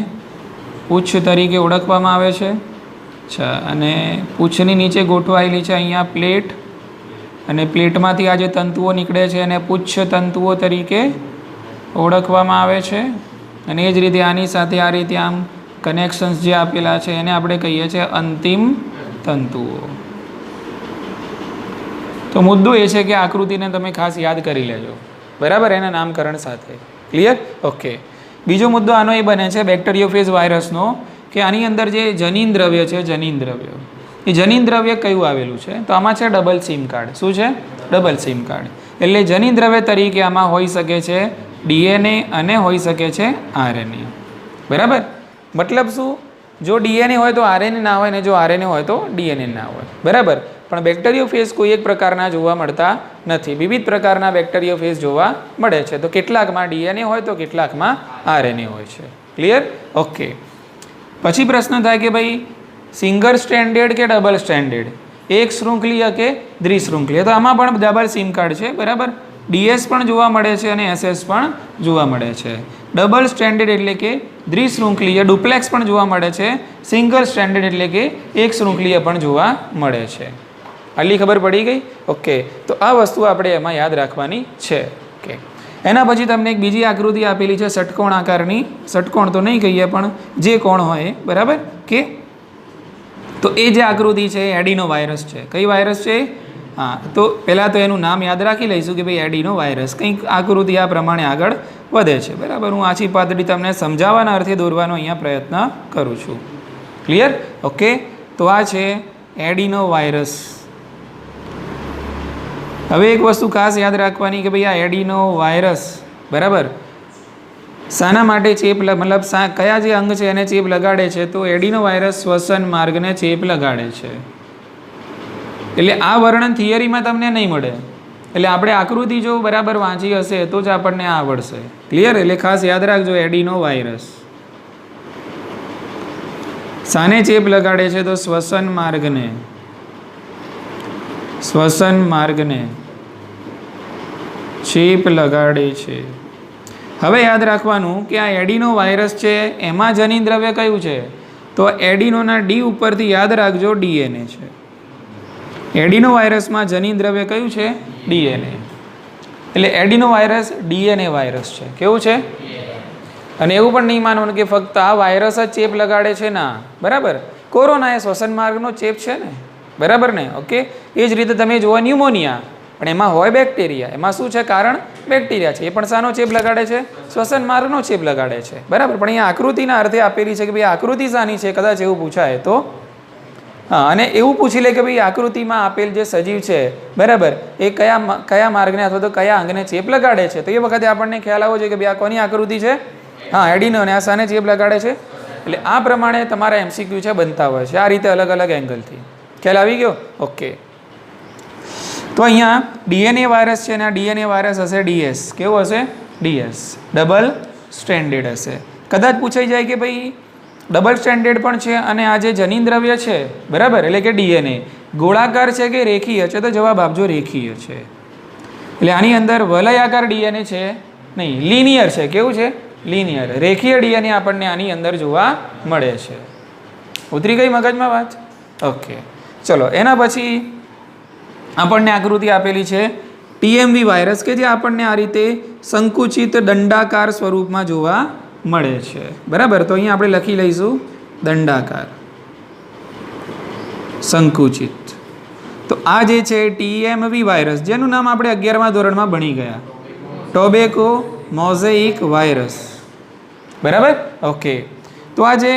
પૂંછ તરીકે ઓળખવામાં આવે છે. અચ્છા, અને પૂંછની નીચે ગોઠવાયેલી છે અહીંયા પ્લેટ, અને પ્લેટમાંથી આ જે તંતુઓ નીકળે છે એને પુચ્છ તંતુઓ તરીકે ઓળખવામાં આવે છે. અને એ જ રીતે આની સાથે આ રીતે આમ કનેક્શન્સ જે આપેલા છે એને આપણે કહીએ છીએ અંતિમ તંતુઓ. તો મુદ્દો એ છે કે આકૃતિને તમે ખાસ યાદ કરી લેજો. બરાબર? એના નામકરણ સાથે. ક્લિયર? ઓકે. બીજો મુદ્દો આનો એ બને છે બેક્ટેરિયોફેજ વાયરસનો કે આની અંદર જે જનીન દ્રવ્ય છે, જનીન દ્રવ્ય, એ જનીન દ્રવ્ય કયું આવેલું છે? તો આમાં છે ડબલ સિમ કાર્ડ. શું છે? Double sim card. એટલે જનીન દ્રવ્ય તરીકે આમાં હોઈ શકે છે DNA અને હોઈ શકે છે RNA. બરાબર? મતલબ શું? જો DNA હોય તો RNA ના હોય, ને જો RNA હોય તો DNA ના હોય. બરાબર? પણ બેક્ટેરિયોફેજ કોઈ એક પ્રકારના જોવા મળતા નથી. વિવિધ પ્રકારના બેક્ટેરિયોફેજ જોવા મળે છે. તો કેટલાકમાં DNA હોય તો કેટલાકમાં RNA હોય છે. ક્લિયર? ઓકે. પછી પ્રશ્ન થાય કે ભાઈ સિંગલ સ્ટ્રેન્ડેડ કે ડબલ સ્ટ્રેન્ડેડ, એક શૃંખલીય કે દ્વિશૃંખલીય? તો આમાં પણ ડબલ સિમ કાર્ડ છે. બરાબર? DS પણ જોવા મળે છે અને SS પણ જોવા મળે છે. ડબલ સ્ટ્રેન્ડેડ એટલે કે દ્વિશૃંખલીય, ડુપ્લેક્સ પણ જોવા મળે છે. સિંગલ સ્ટ્રેન્ડેડ એટલે કે એક શૃંખલીય પણ જોવા મળે છે. આટલી ખબર પડી ગઈ? ઓકે. તો આ વસ્તુ આપણે એમાં યાદ રાખવાની છે. ઓકે. એના પછી તમને એક બીજી આકૃતિ આપેલી છે ષટકોણ આકારની. ષટકોણ તો નહીં કહીએ પણ જે કોણ હોય. બરાબર? કે તો એ જે આકૃતિ છે એડિનો વાયરસ છે. કઈ વાયરસ છે? હા, તો પહેલાં તો એનું નામ યાદ રાખી લઈશું કે ભાઈ એડિનો વાયરસ. કંઈક આકૃતિ આ પ્રમાણે આગળ વધે છે. બરાબર? હું આછી પાતળી તમને સમજાવવાના અર્થે દોરવાનો અહીંયા પ્રયત્ન કરું છું. ક્લિયર? ઓકે. તો આ છે એડિનો વાયરસ. હવે એક વસ્તુ ખાસ યાદ રાખવાની કે ભાઈ આ એડિનો વાયરસ, બરાબર, શાના માટે ચેપ, મતલબ કયા જે અંગ છે એને ચેપ લગાડે છે? તો એડિનો વાયરસ શ્વસન માર્ગને ચેપ લગાડે છે. એટલે આ વર્ણન થિયરીમાં તમને નહીં મળે. એટલે આપણે આકૃતિ જો બરાબર વાંચી હશે તો જ આપણને આ આવડશે. ક્લિયર? એટલે ખાસ યાદ રાખજો, એડિનો વાયરસ શાને ચેપ લગાડે છે? તો શ્વસન માર્ગને ચેપ લગાડે છે. હવે યાદ રાખવાનું કે આ એડિનો વાયરસ છે એમાં જનીન દ્રવ્ય કયું છે? તો એડિનોના ડી ઉપરથી યાદ રાખજો ડીએનએ છે. એડિનો વાયરસમાં જનીન દ્રવ્ય કયું છે? ડીએનએ. એટલે એડિનો વાયરસ ડીએનએ વાયરસ છે. કેવું છે? અને એવું પણ નહીં માનવાનું કે ફક્ત આ વાયરસ જ ચેપ લગાડે છે ના, બરાબર. કોરોના એ શ્વસન માર્ગનો ચેપ છે ને, બરાબર ને? ઓકે. એ જ રીતે તમે જુઓ ન્યુમોનિયા, પણ એમાં હોય બેક્ટેરિયા. એમાં શું છે? કારણ બેક્ટેરિયા છે. એ પણ શાનો ચેપ લગાડે છે? શ્વસન માર્ગનો ચેપ લગાડે છે, બરાબર. પણ અહીંયા આકૃતિના અર્થે આપેલી છે કે ભાઈ આકૃતિ શાની છે, કદાચ એવું પૂછાય તો. હા, અને એવું પૂછી લે કે ભાઈ આકૃતિમાં આપેલ જે સજીવ છે, બરાબર, એ કયા માર્ગને અથવા તો કયા અંગને ચેપ લગાડે છે. તો એ વખતે આપણને ખ્યાલ આવવો જોઈએ કે ભાઈ આ કોની આકૃતિ છે? હા, એડિનો. અને આ શાને ચેપ લગાડે છે? એટલે આ પ્રમાણે તમારા એમસીક્યુ છે બનતા હોય છે આ રીતે, અલગ અલગ એંગલથી. ખ્યાલ આવી ગયો? ઓકે. તો અહીંયા ડીએનએ વાયરસ છે અને આ ડીએનએ વાયરસ હશે ડીએસ. કેવું હશે? ડીએસ. ડબલ સ્ટ્રેન્ડેડ હશે. કદાચ પૂછાઈ જાય કે ભાઈ ડબલ સ્ટ્રેન્ડેડ પણ છે અને આ જે જનીન દ્રવ્ય છે, બરાબર, એટલે કે ડીએનએ ગોળાકાર છે કે રેખીય છે? તો જવાબ આપજો રેખીય છે. એટલે આની અંદર વલયાકાર ડીએનએ છે નહીં, લિનિયર છે. કેવું છે? લિનિયર. રેખીય ડીએનએ આપણને આની અંદર જોવા મળે છે. ઉતરી ગઈ મગજમાં વાત? ઓકે, ચલો. એના પછી આપણને આકૃતિ આપેલી છે ટીએમવી વાયરસ, કે જે આપણને આ રીતે સંકુચિત દંડાકાર સ્વરૂપમાં જોવા મળે છે, બરાબર. તો અહીંયા આપણે લખી લઈશું દંડાકાર, સંકુચિત. તો આ જે છે ટીએમવી વાયરસ, જેનું નામ આપણે 11મા ધોરણમાં ભણી ગયા, ટોબેકો મોઝેઇક વાયરસ, બરાબર. ઓકે. તો આ જે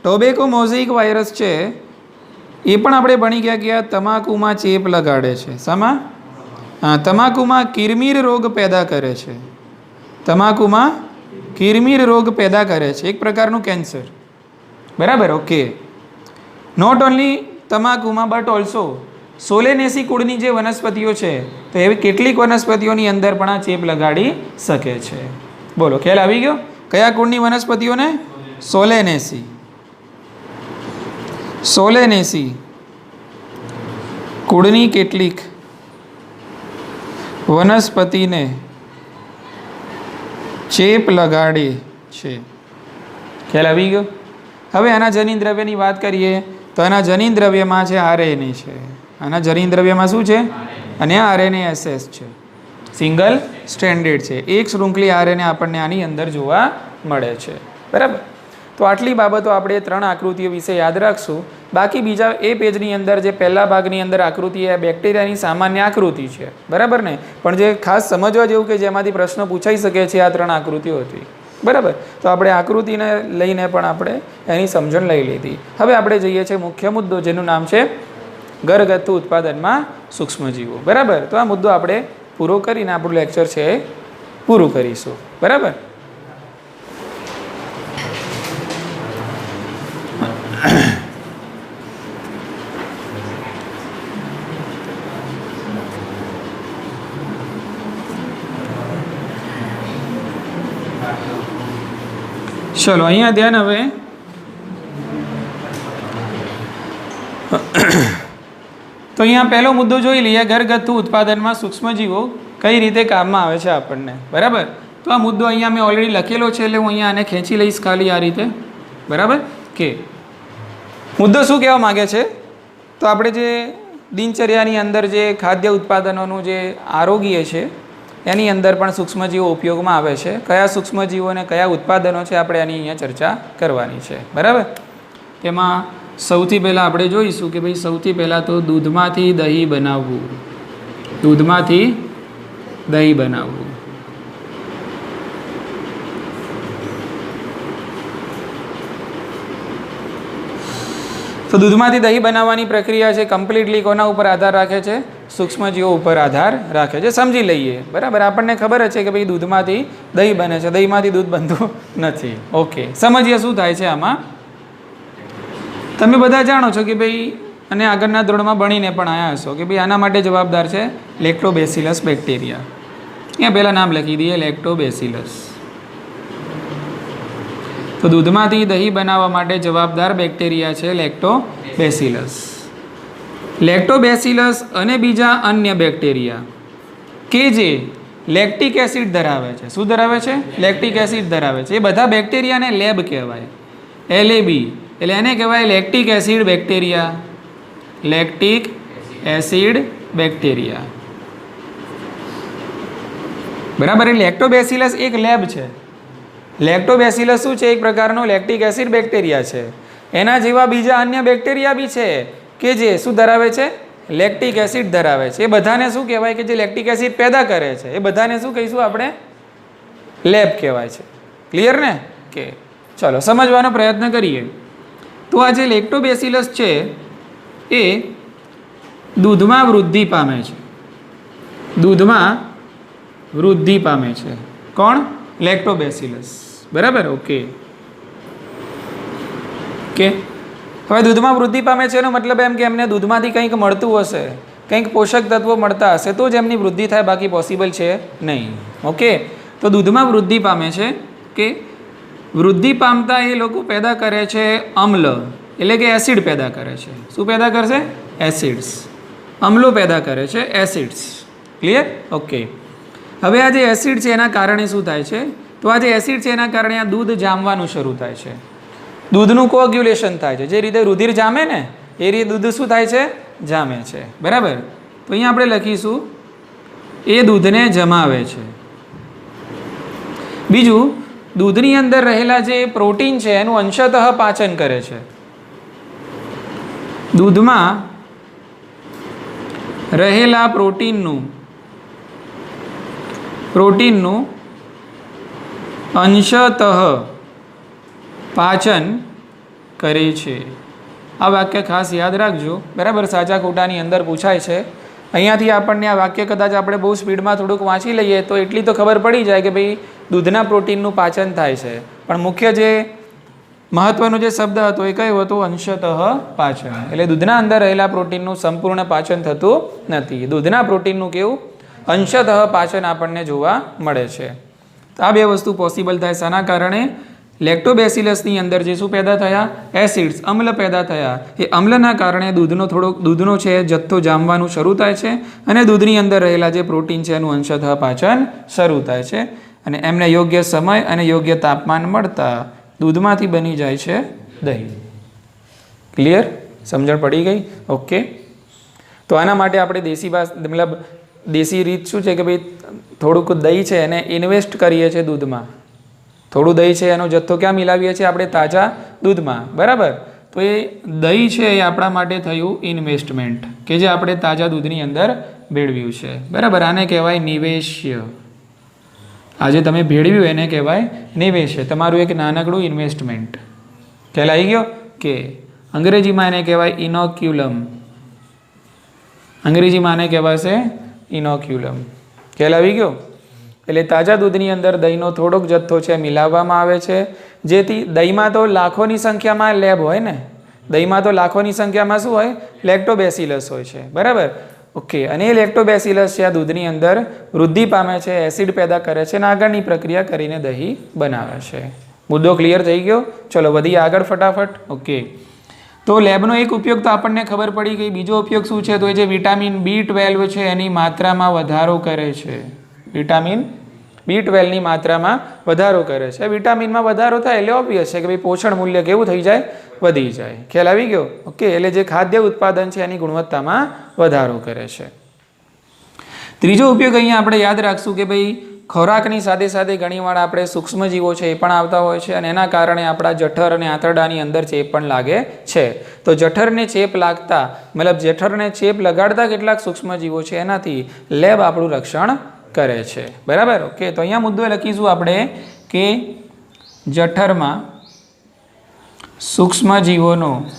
ટોબેકો મોઝેઇક વાયરસ છે એ પણ આપણે ભણી ગયા કે તમાકુમાં ચેપ લગાડે છે. શામાં? હા, તમાકુમાં કિરમીર રોગ પેદા કરે છે. તમાકુમાં કિરમીર રોગ પેદા કરે છે, એક પ્રકારનું કેન્સર, બરાબર. ઓકે. નોટ ઓનલી તમાકુમાં બટ ઓલ્સો સોલેનેસી કુળની જે વનસ્પતિઓ છે તો એવી કેટલીક વનસ્પતિઓની અંદર પણ આ ચેપ લગાડી શકે છે. બોલો, ખ્યાલ આવી ગયો? કયા કુળની વનસ્પતિઓને? સોલેનેસી. સોલેનેસી કુળની કેટલીક વનસ્પતિને ચેપ લગાડે છે. ખ્યાલ આવી ગયો? હવે આના જનીન દ્રવ્યની વાત કરીએ તો આના જનીન દ્રવ્યમાં છે આરએનએ છે. આના જનીન દ્રવ્યમાં શું છે? અને આરએનએ એસએસ છે, સિંગલ સ્ટ્રેન્ડેડ છે. એક શૃંખલી આરએનએ આપણને આની અંદર જોવા મળે છે, બરાબર. તો આટલી બાબતો આપણે 3 આકૃતિઓ વિશે યાદ રાખશું. બાકી બીજા એ પેજની અંદર જે પહેલા ભાગની અંદર આકૃતિ એ બેક્ટેરિયાની સામાન્ય આકૃતિ છે, બરાબર ને? પણ જે ખાસ સમજવા જેવું કે જેમાંથી પ્રશ્ન પૂછાઈ શકે છે આ 3 આકૃતિઓ હતી, બરાબર. તો આપણે આકૃતિને લઈને પણ આપણે એની સમજણ લઈ લીધી. હવે આપણે જઈએ છીએ મુખ્ય મુદ્દો, જેનું નામ છે ઘરગથ્થુ ઉત્પાદનમાં સૂક્ષ્મજીવો, બરાબર. તો આ મુદ્દો આપણે પૂરો કરીને આપણું લેક્ચર છે એ પૂરું કરીશું, બરાબર. ચલો, અહીંયા ધ્યાન. હવે તો અહીંયા પહેલો મુદ્દો જોઈ લઈએ, ઘરગથ્થુ ઉત્પાદનમાં સૂક્ષ્મજીવો કઈ રીતે કામમાં આવે છે આપણને, બરાબર. તો આ મુદ્દો અહીંયા મેં ઓલરેડી લખેલો છે, એટલે હું અહીંયા આને ખેંચી લઈશ ખાલી આ રીતે, બરાબર. કે મુદ્દો શું કહેવા માગે છે? તો આપણે જે દિનચર્યાની અંદર જે ખાદ્ય ઉત્પાદનોનું જે આરોગ્ય છે એની અંદર પણ સૂક્ષ્મજીવો ઉપયોગમાં આવે છે. કયા સૂક્ષ્મજીવો અને કયા ઉત્પાદનો છે આપણે આની અહીંયા ચર્ચા કરવાની છે, બરાબર. એમાં સૌથી પહેલાં આપણે જોઈશું કે ભાઈ સૌથી પહેલાં તો દૂધમાંથી દહીં બનાવવું. દૂધમાંથી દહીં બનાવવું. તો દૂધમાંથી દહીં બનાવવાની પ્રક્રિયા છે કમ્પ્લીટલી કોના ઉપર આધાર રાખે છે? સૂક્ષ્મજીવો ઉપર આધાર રાખે છે. સમજી લઈએ, બરાબર. આપણને ખબર જ છે કે ભાઈ દૂધમાંથી દહીં બને છે, દહીંમાંથી દૂધ બનતું નથી. ઓકે, સમજીએ શું થાય છે આમાં. તમે બધા જાણો છો કે ભાઈ અને આગળના ધોરણમાં ભણીને પણ આવ્યા હશો કે ભાઈ આના માટે જવાબદાર છે લેક્ટોબેસિલસ બેક્ટેરિયા. અહીંયા પહેલાં નામ લખી દઈએ લેક્ટોબેસિલસ. તો દૂધમાંથી દહીં બનાવવા માટે જવાબદાર બેક્ટેરિયા છે લેક્ટોબેસિલસ. લેક્ટોબેસિલસ અને બીજા અન્ય બેક્ટેરિયા કે જે લેક્ટિક એસિડ ધરાવે છે. શું ધરાવે છે? લેક્ટિક એસિડ ધરાવે છે. એ બધા બેક્ટેરિયાને લેબ કહેવાય. LAB એટલે એને કહેવાય lactic acid bacteria. Lactic acid bacteria. બરાબર. એ લેક્ટોબેસિલસ એક લેબ છે. લેક્ટોબેસિલસ શું છે? એક પ્રકારનો લેક્ટિક એસિડ બેક્ટેરિયા છે. એના જેવા બીજા અન્ય બેક્ટેરિયા બી છે કે જે શું ધરાવે છે? લેક્ટિક એસિડ ધરાવે છે. એ બધાને શું કહેવાય કે જે લેક્ટિક એસિડ પેદા કરે છે એ બધાને શું કહીશું આપણે? લેબ કહેવાય છે. ક્લિયર ને? કે ચલો સમજવાનો પ્રયત્ન કરીએ. તો આ જે લેક્ટોબેસિલસ છે એ દૂધમાં વૃદ્ધિ પામે છે. દૂધમાં વૃદ્ધિ પામે છે. કોણ? લેક્ટોબેસિલસ. બરાબર. ઓકે. હવે દૂધમાં વૃદ્ધિ પામે છે એનો મતલબ એમ કે એમને દૂધમાંથી કંઈક મળતું હશે, કંઈક પોષક તત્વો મળતા હશે તો જ એમની વૃદ્ધિ થાય, બાકી પોસિબલ છે નહીં. ઓકે. તો દૂધમાં વૃદ્ધિ પામે છે કે વૃદ્ધિ પામતા એ લોકો પેદા કરે છે અમ્લ, એટલે કે એસિડ પેદા કરે છે. શું પેદા કરશે? એસિડ્સ. અમ્લો પેદા કરે છે, એસિડ્સ. ક્લિયર? ઓકે. હવે આ જે એસિડ છે એના કારણે શું થાય છે? તો આ જે એસિડ છે એના કારણે આ દૂધ જામવાનું શરૂ થાય છે. દૂધનું કોગ્યુલેશન થાય છે. જે રીતે રુધિર જામે ને એ રીતે દૂધ શું થાય છે? જામે છે. બરાબર. તો અહીંયા આપણે લખીશું એ દૂધને જમાવે છે. બીજું, દૂધની અંદર રહેલા જે પ્રોટીન છે એનું અંશતઃ પાચન કરે છે. દૂધમાં રહેલા પ્રોટીનનું અંશતઃ પાચન કરે છે. આ વાક્ય ખાસ યાદ રાખજો. બરાબર. સાચા ખોટાની અંદર પૂછાય છે. અહીંયાથી આપણને આ વાક્ય કદાચ આપણે બહુ સ્પીડમાં થોડુંક વાંચી લઈએ તો એટલી તો ખબર પડી જાય કે ભાઈ દૂધના પ્રોટીનનું પાચન થાય છે, પણ મુખ્ય જે મહત્વનો જે શબ્દ હતો એ કયો હતો? અંશતઃ પાચન. એટલે દૂધના અંદર રહેલા પ્રોટીનનું સંપૂર્ણ પાચન થતું નથી. દૂધના પ્રોટીનનું કેવું? અંશતઃ પાચન આપણને જોવા મળે છે. તો આ બે વસ્તુ પોસિબલ થાય. શાના કારણે? લેક્ટોબેસિલસની અંદર જે શું પેદા થયા? એસિડ્સ, અમ્લ પેદા થયા. એ અમ્લના કારણે દૂધનો છે જથ્થો જામવાનું શરૂ થાય છે અને દૂધની અંદર રહેલા જે પ્રોટીન છે એનું અંશતઃ પાચન શરૂ થાય છે અને એમને યોગ્ય સમય અને યોગ્ય તાપમાન મળતા દૂધમાંથી બની જાય છે દહીં. ક્લિયર? સમજણ પડી ગઈ? ઓકે. તો આના માટે આપણે દેશી રીત શું છે કે ભાઈ થોડુંક દહીં છે એને ઇન્વેસ્ટ કરીએ છીએ દૂધમાં. થોડું દહીં છે એનો જથ્થો ક્યાં મિલાવીએ છીએ? આપણે તાજા દૂધમાં. બરાબર. તો એ દહીં છે એ આપણા માટે થયું ઇન્વેસ્ટમેન્ટ કે જે આપણે તાજા દૂધની અંદર ભેળવ્યું છે. બરાબર. આને કહેવાય નિવેશ્ય. આજે તમે ભેળવ્યું એને કહેવાય નિવેશ્ય. તમારું એક નાનકડું ઇન્વેસ્ટમેન્ટ. ખ્યાલ આવી ગયો? કે અંગ્રેજીમાં એને કહેવાય ઇનોક્યુલમ. અંગ્રેજીમાં આને કહેવાશે ઇનોક્યુલમ. ખ્યાલ આવી ગયો? એટલે તાજા દૂધની અંદર દહીંનો થોડોક જથ્થો છે મિલાવવામાં આવે છે, જેથી દહીંમાં તો લાખોની સંખ્યામાં લેબ હોય ને. દહીંમાં તો લાખોની સંખ્યામાં શું હોય? લેક્ટોબેસિલસ હોય છે. બરાબર. ઓકે. અને એ લેક્ટોબેસિલસ છે આ દૂધની અંદર વૃદ્ધિ પામે છે, એસિડ પેદા કરે છે અને આગળની પ્રક્રિયા કરીને દહીં બનાવે છે. મુદ્દો ક્લિયર થઈ ગયો? ચલો વધીએ આગળ ફટાફટ. ઓકે. તો લેબનો એક ઉપયોગ તો આપણને ખબર પડી ગઈ. બીજો ઉપયોગ શું છે? તો એ જે વિટામિન B12 છે એની માત્રામાં વધારો કરે છે. વિટામિન B12ની માત્રામાં વધારો કરે છે. વિટામિનમાં વધારો થાય એટલે ઓબ્વિયસ છે કે ભાઈ પોષણ મૂલ્ય કેવું થઈ જાય? વધી જાય. ખ્યાલ આવી ગયો? ઓકે. એટલે જે ખાદ્ય ઉત્પાદન છે એની ગુણવત્તામાં વધારો કરે છે. ત્રીજો ઉપયોગ અહીંયા આપણે યાદ રાખશું કે ભાઈ ખોરાકની સાથે સાથે ઘણીવાર આપણે સૂક્ષ્મજીવો છે એ પણ આવતા હોય છે અને એના કારણે આપણા જઠર અને આંતરડાની અંદર ચેપ પણ લાગે છે. તો જઠરને ચેપ લાગતા જઠરને ચેપ લગાડતા કેટલાક સૂક્ષ્મજીવો છે એનાથી લેબ આપણું રક્ષણ કરે છે. બરાબર. ઓકે. તો અહીંયા મુદ્દો લખીશું આપણે કે જઠરમાં સૂક્ષ્મજીવોનો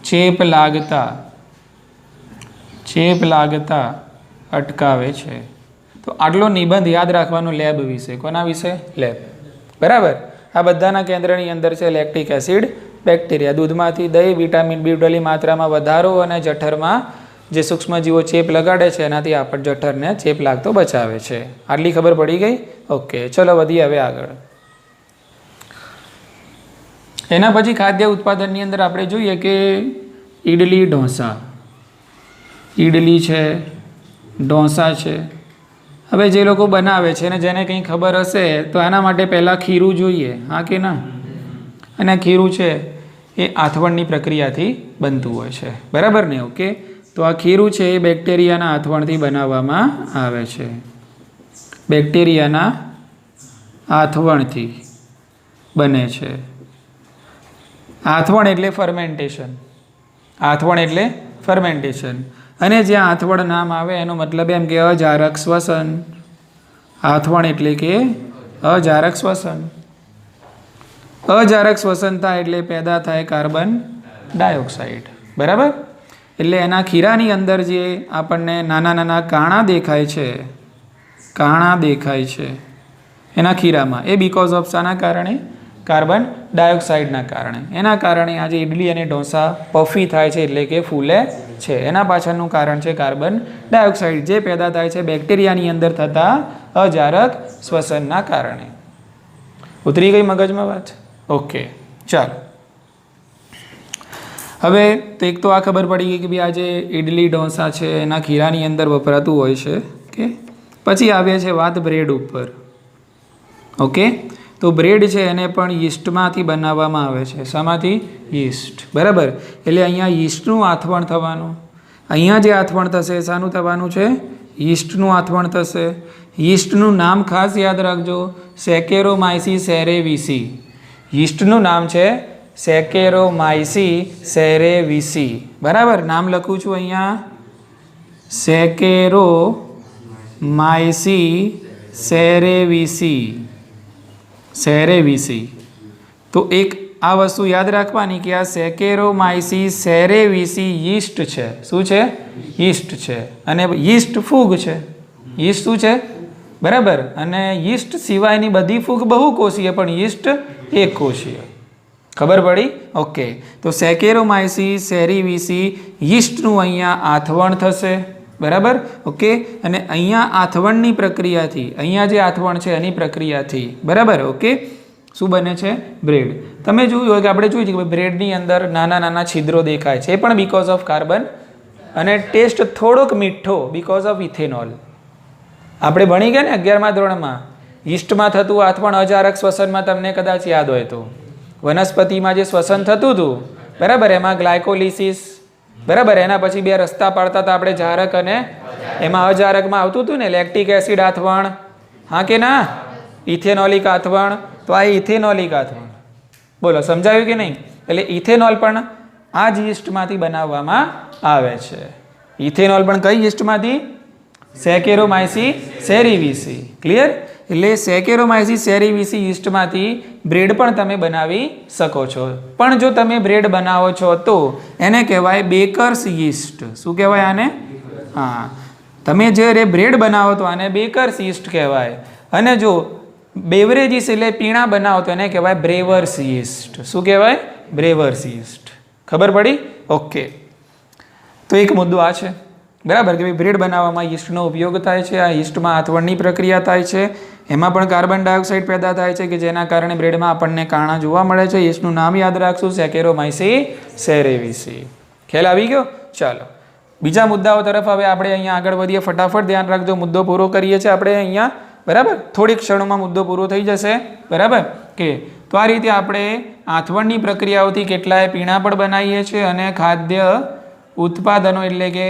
ચેપ લાગતા અટકાવે છે. તો આટલો નિબંધ યાદ રાખવાનો લેબ વિશે. કોના વિશે? લેબ. બરાબર. આ બધાના કેન્દ્રની અંદર છે લેક્ટિક એસિડ બેક્ટેરિયા. દૂધમાંથી દહીં, વિટામિન B12ની માત્રામાં વધારો અને જઠરમાં જે સૂક્ષ્મજીવો ચેપ લગાડે છે એનાથી આપણે જઠરને ચેપ લાગતો બચાવે છે. આટલી ખબર પડી ગઈ? ઓકે, ચલો વધીએ હવે આગળ. એના પછી ખાદ્ય ઉત્પાદનની અંદર આપણે જોઈએ કે ઈડલી ઢોસા. ઈડલી છે, ઢોસા છે. હવે જે લોકો બનાવે છે ને જેને કંઈ ખબર હશે તો એના માટે પહેલાં ખીરું જોઈએ, હા કે ના? અને ખીરું છે એ આથવણની પ્રક્રિયાથી બનતું હોય છે, બરાબર ને? ઓકે, તો આ ખીરું છે એ બેક્ટેરિયાના આથવણથી બનાવવામાં આવે છે. બેક્ટેરિયાના આથવણથી બને છે. આથવણ એટલે ફર્મેન્ટેશન. આથવણ એટલે ફર્મેન્ટેશન. અને જ્યાં આથવણ નામ આવે એનો મતલબ એમ કે અજારક શ્વસન. આથવણ એટલે કે અજારક શ્વસન. અજારક શ્વસન થાય એટલે પેદા થાય કાર્બન ડાયોક્સાઇડ, બરાબર? એટલે એના ખીરાની અંદર જે આપણને નાના નાના કાણા દેખાય છે, કાણા દેખાય છે એના ખીરામાં, એ બીકોઝ ઓફ શાના કારણે? કાર્બન ડાયોક્સાઇડના કારણે. એના કારણે આજે ઇડલી અને ઢોસા પફી થાય છે એટલે કે ફૂલે છે. એના પાછળનું કારણ છે કાર્બન ડાયોક્સાઇડ જે પેદા થાય છે બેક્ટેરિયાની અંદર થતા અજારક શ્વસનના કારણે. ઉતરી ગઈ મગજમાં વાત? ઓકે, ચાલો. હવે તો એક તો આ ખબર પડી ગઈ કે ભાઈ આજે ઇડલી ઢોસા છે એના ખીરાની અંદર વપરાતું હોય છે. ઓકે, પછી આવે છે વાત બ્રેડ ઉપર. ઓકે, તો બ્રેડ છે એને પણ યીસ્ટમાંથી બનાવવામાં આવે છે. શામાંથી? યીસ્ટ, બરાબર? એટલે અહીંયા યીસ્ટનું આથવણ થવાનું. અહીંયા જે આથવણ થશે શાનું થવાનું છે? યીસ્ટનું આથવણ થશે. યીસ્ટનું નામ ખાસ યાદ રાખજો, સેકેરોમાઇસી સેરેવિસી. યીસ્ટનું નામ છે સેકેરોમાઇસી સેરેવિસી, બરાબર? નામ લખું છું અહીંયા, સેકેરોમાઇસી સેરેવિસી. સેરેવિસી. તો એક આ વસ્તુ યાદ રાખવાની કે આ સેકેરોમાઇસી સેરેવિસી યીસ્ટ છે. શું છે? યીસ્ટ છે. અને યીસ્ટ ફૂગ છે. યીસ્ટ શું છે? બરાબર? અને યીસ્ટ સિવાયની બધી ફૂગ બહુકોષીય, પણ યીસ્ટ એક કોષીય. ખબર પડી? ઓકે, તો સેકેરોમાઇસી સેરેવિસી યીસ્ટનું અહીંયા આથવણ થશે, બરાબર? ઓકે, અને અહીંયા આથવણની પ્રક્રિયાથી, અહીંયા જે આથવણ છે એની પ્રક્રિયાથી, બરાબર? ઓકે, શું બને છે? બ્રેડ. તમે જોયું હોય કે આપણે જોયું છે કે બ્રેડની અંદર નાના નાના છિદ્રો દેખાય છે, એ પણ બીકોઝ ઓફ કાર્બન. અને ટેસ્ટ થોડોક મીઠો બીકોઝ ઓફ ઇથેનોલ. આપણે ભણી ગયા ને 11મા ધોરણમાં યીસ્ટમાં થતું આથવણ અજારક શ્વસનમાં, તમને કદાચ યાદ હોય તો. વનસ્પતિમાં જે શ્વસન થતું હતું, બરાબર, એમાં ગ્લાયકોલિસિસ, બરાબર, એના પછી બે રસ્તા પાડતા હતા આપણે, જારક અને એમાં અજારકમાં આવતું હતું ને લેક્ટિક એસિડ આથવણ, હા કે ના? ઇથેનોલિક આથવણ. તો આ ઇથેનોલિક આથવણ, બોલો સમજાયું કે નહીં? એટલે ઇથેનોલ પણ આ જ યીસ્ટમાંથી બનાવવામાં આવે છે. ઇથેનોલ પણ કઈ યીસ્ટમાંથી? સેકેરોમાઇસી સેરેવિસી. ક્લિયર? એટલે સેકેરોમાઇસી સેરેવિસી યીસ્ટમાંથી બ્રેડ પણ તમે બનાવી શકો છો. પણ જો તમે બ્રેડ બનાવો છો તો એને કહેવાય બેકર્સ યીસ્ટ. શું કહેવાય આને? હા, તમે જે બ્રેડ બનાવો તો આને બેકર્સ યીસ્ટ કહેવાય. અને જો બેવરેજીસ એટલે પીણા બનાવો તો એને કહેવાય બ્રેવર્સ યીસ્ટ. શું કહેવાય? બ્રેવર્સ યીસ્ટ. ખબર પડી? ઓકે, તો એક મુદ્દો આ છે, બરાબર, કે ભાઈ બ્રેડ બનાવવામાં યીસ્ટનો ઉપયોગ થાય છે. આ યીસ્ટમાં આથવણની પ્રક્રિયા થાય છે, એમાં પણ કાર્બન ડાયોક્સાઇડ પેદા થાય છે કે જેના કારણે બ્રેડમાં આપણને કાણા જોવા મળે છે. યીસ્ટનું નામ યાદ રાખશું, સેકેરોમાઇસી સેરેવિસી. ખ્યાલ આવી ગયો? ચાલો બીજા મુદ્દાઓ તરફ હવે આપણે અહીંયા આગળ વધીએ. ફટાફટ ધ્યાન રાખજો, મુદ્દો પૂરો કરીએ છીએ આપણે અહીંયા, બરાબર? થોડીક ક્ષણોમાં મુદ્દો પૂરો થઈ જશે, બરાબર? કે તો આ રીતે આપણે આથવણની પ્રક્રિયાઓથી કેટલાય પીણા પણ બનાવીએ છીએ અને ખાદ્ય ઉત્પાદનો એટલે કે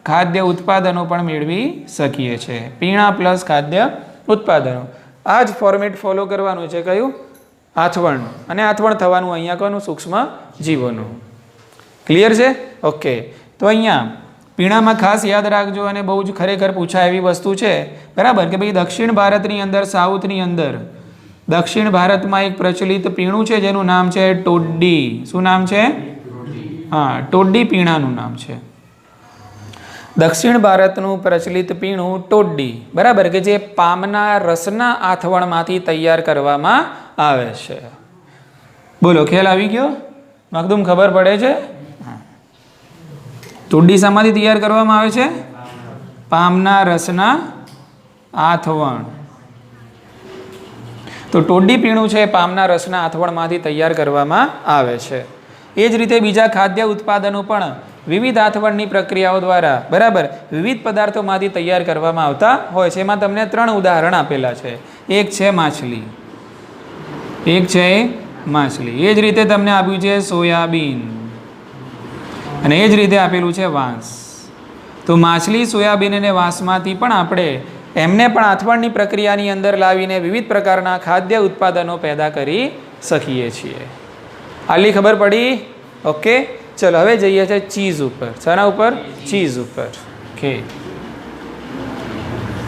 ખાદ્ય ઉત્પાદનો પણ મેળવી શકીએ છીએ. પીણા પ્લસ ખાદ્ય ઉત્પાદનો. આ જ ફોર્મેટ ફોલો કરવાનું છે. કયું? આથવણનું. અને આથવણ થવાનું અહીંયા કોનું? સૂક્ષ્મ જીવોનું. ક્લિયર છે? ઓકે, તો અહીંયા પીણામાં ખાસ યાદ રાખજો, અને બહુ જ ખરેખર પૂછાય એવી વસ્તુ છે, બરાબર, કે ભાઈ દક્ષિણ ભારતની અંદર, સાઉથની અંદર, દક્ષિણ ભારતમાં એક પ્રચલિત પીણું છે જેનું નામ છે ટોડ્ડી. શું નામ છે? હા, ટોડ્ડી પીણાનું નામ છે. દક્ષિણ ભારતનું પ્રચલિત પીણું ટોડ્ડી, બરાબર, કે જે પામના રસના આથવણમાંથી તૈયાર કરવામાં આવે છે. બોલો, ખ્યાલ આવી ગયો? મખદૂમ ખબર પડે છે? તુરડી શામાંથી તૈયાર કરવામાં આવે છે? પામના રસના આથવણ. તો ટોડી પીણું છે પામના રસના આથવણમાંથી તૈયાર કરવામાં આવે છે. એ જ રીતે બીજા ખાદ્ય ઉત્પાદનો પણ વિવિધ આથવણની પ્રક્રિયાઓ દ્વારા બરાબર વિવિધ પદાર્થોમાંથી તૈયાર કરવામાં આવતા હોય છે. એમાં તમને 3 ઉદાહરણ આપેલા છે. એક છે માછલી, એક છે માછલી. એ જ રીતે તમને આપ્યું છે સોયાબીન અને એ જ રીતે આપેલું છે વાંસ. તો માછલી, સોયાબીન અને વાંસમાંથી પણ આપણે એમને પણ આથવણની પ્રક્રિયાની અંદર લાવીને વિવિધ પ્રકારના ખાદ્ય ઉત્પાદનો પેદા કરી શકીએ છીએ. આટલી ખબર પડી? ઓકે, ચલો હવે જઈએ છે ચીઝ ઉપર. શાના ઉપર? ચીઝ ઉપર. ઓકે,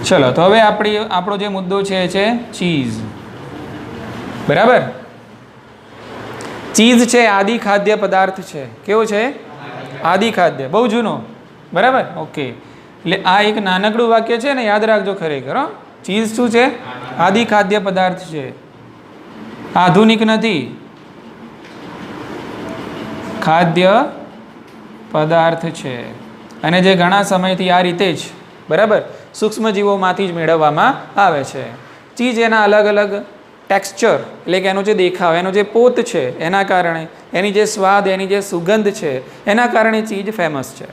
ચલો તો હવે આપણો જે મુદ્દો છે ચીઝ. બરાબર, ચીઝ છે આદિ ખાદ્ય પદાર્થ છે. કેવો છે? આદિ ખાદ્ય, બહુ જૂનો. બરાબર, ઓકે. એટલે આ એક નાનકડું વાક્ય છે ને, યાદ રાખજો ખરેખર. ચીઝ શું છે? આદિ ખાદ્ય પદાર્થ છે, આધુનિક નથી. ખાદ્ય પદાર્થ છે અને જે ઘણા સમયથી આ રીતે જ બરાબર સૂક્ષ્મજીવોમાંથી જ મેળવવામાં આવે છે. ચીજ એના અલગ અલગ ટેક્સચર એટલે કે એનો જે દેખાવ, એનો જે પોત છે એના કારણે, એની જે સ્વાદ, એની જે સુગંધ છે એના કારણે ચીજ ફેમસ છે.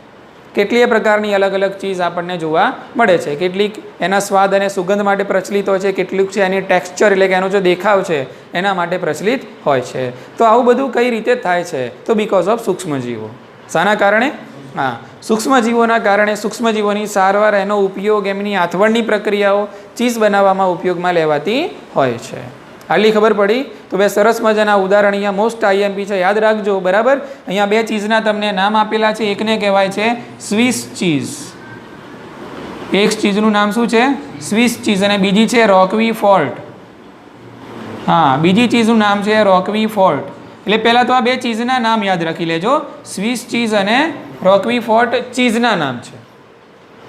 કેટલીય પ્રકારની અલગ અલગ ચીજ આપણને જોવા મળે છે. કેટલીક એના સ્વાદ અને સુગંધ માટે પ્રચલિત હોય છે, કેટલીક છે એની ટેક્સચર એટલે કે એનો જે દેખાવ છે એના માટે પ્રચલિત હોય છે. તો આવું બધું કઈ રીતે થાય છે? તો બિકોઝ ઓફ સૂક્ષ્મજીવો. શાના કારણે? હા, સૂક્ષ્મજીવોના કારણે. સૂક્ષ્મજીવોની સારવાર, એનો ઉપયોગ, એમની આથવણની પ્રક્રિયાઓ ચીઝ બનાવવામાં ઉપયોગમાં લેવાતી હોય છે. આટલી ખબર પડી? તો બે સરસ મજાના ઉદાહરણ અહીંયા મોસ્ટ આઈએમપી છે, યાદ રાખજો. બરાબર, અહીંયા 2 ચીઝના તમને નામ આપેલા છે. એકને કહેવાય છે સ્વિસ ચીઝ. એક ચીઝનું નામ શું છે? Swiss cheese. અને બીજી છે રોકવી ફોલ્ટ. હા, બીજી ચીઝનું નામ છે રોકવી ફોલ્ટ. એટલે પહેલાં તો આ 2 ચીઝના નામ યાદ રાખી લેજો. સ્વિસ ચીઝ અને રોકવી ફોર્ટ ચીઝના નામ છે.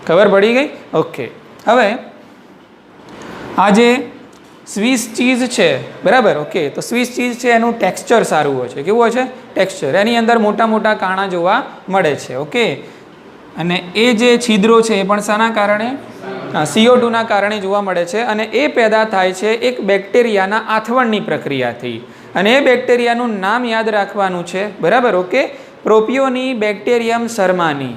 ખબર પડી ગઈ? ઓકે. હવે આ જે સ્વિસ ચીઝ છે બરાબર, ઓકે, તો સ્વિસ ચીઝ છે એનું ટેક્સચર સારું હોય છે. કેવું હોય છે? ટેક્સચર. એની અંદર મોટા મોટા કાણા જોવા મળે છે. ઓકે, અને એ જે છિદ્રો છે એ પણ શાના કારણે? CO2ના કારણે જોવા મળે છે. અને એ પેદા થાય છે એક બેક્ટેરિયાના આથવણની પ્રક્રિયાથી. અને એ બેક્ટેરિયાનું નામ યાદ રાખવાનું છે. બરાબર, ઓકે. પ્રોપિયોની બેક્ટેરિયમ શર્માની.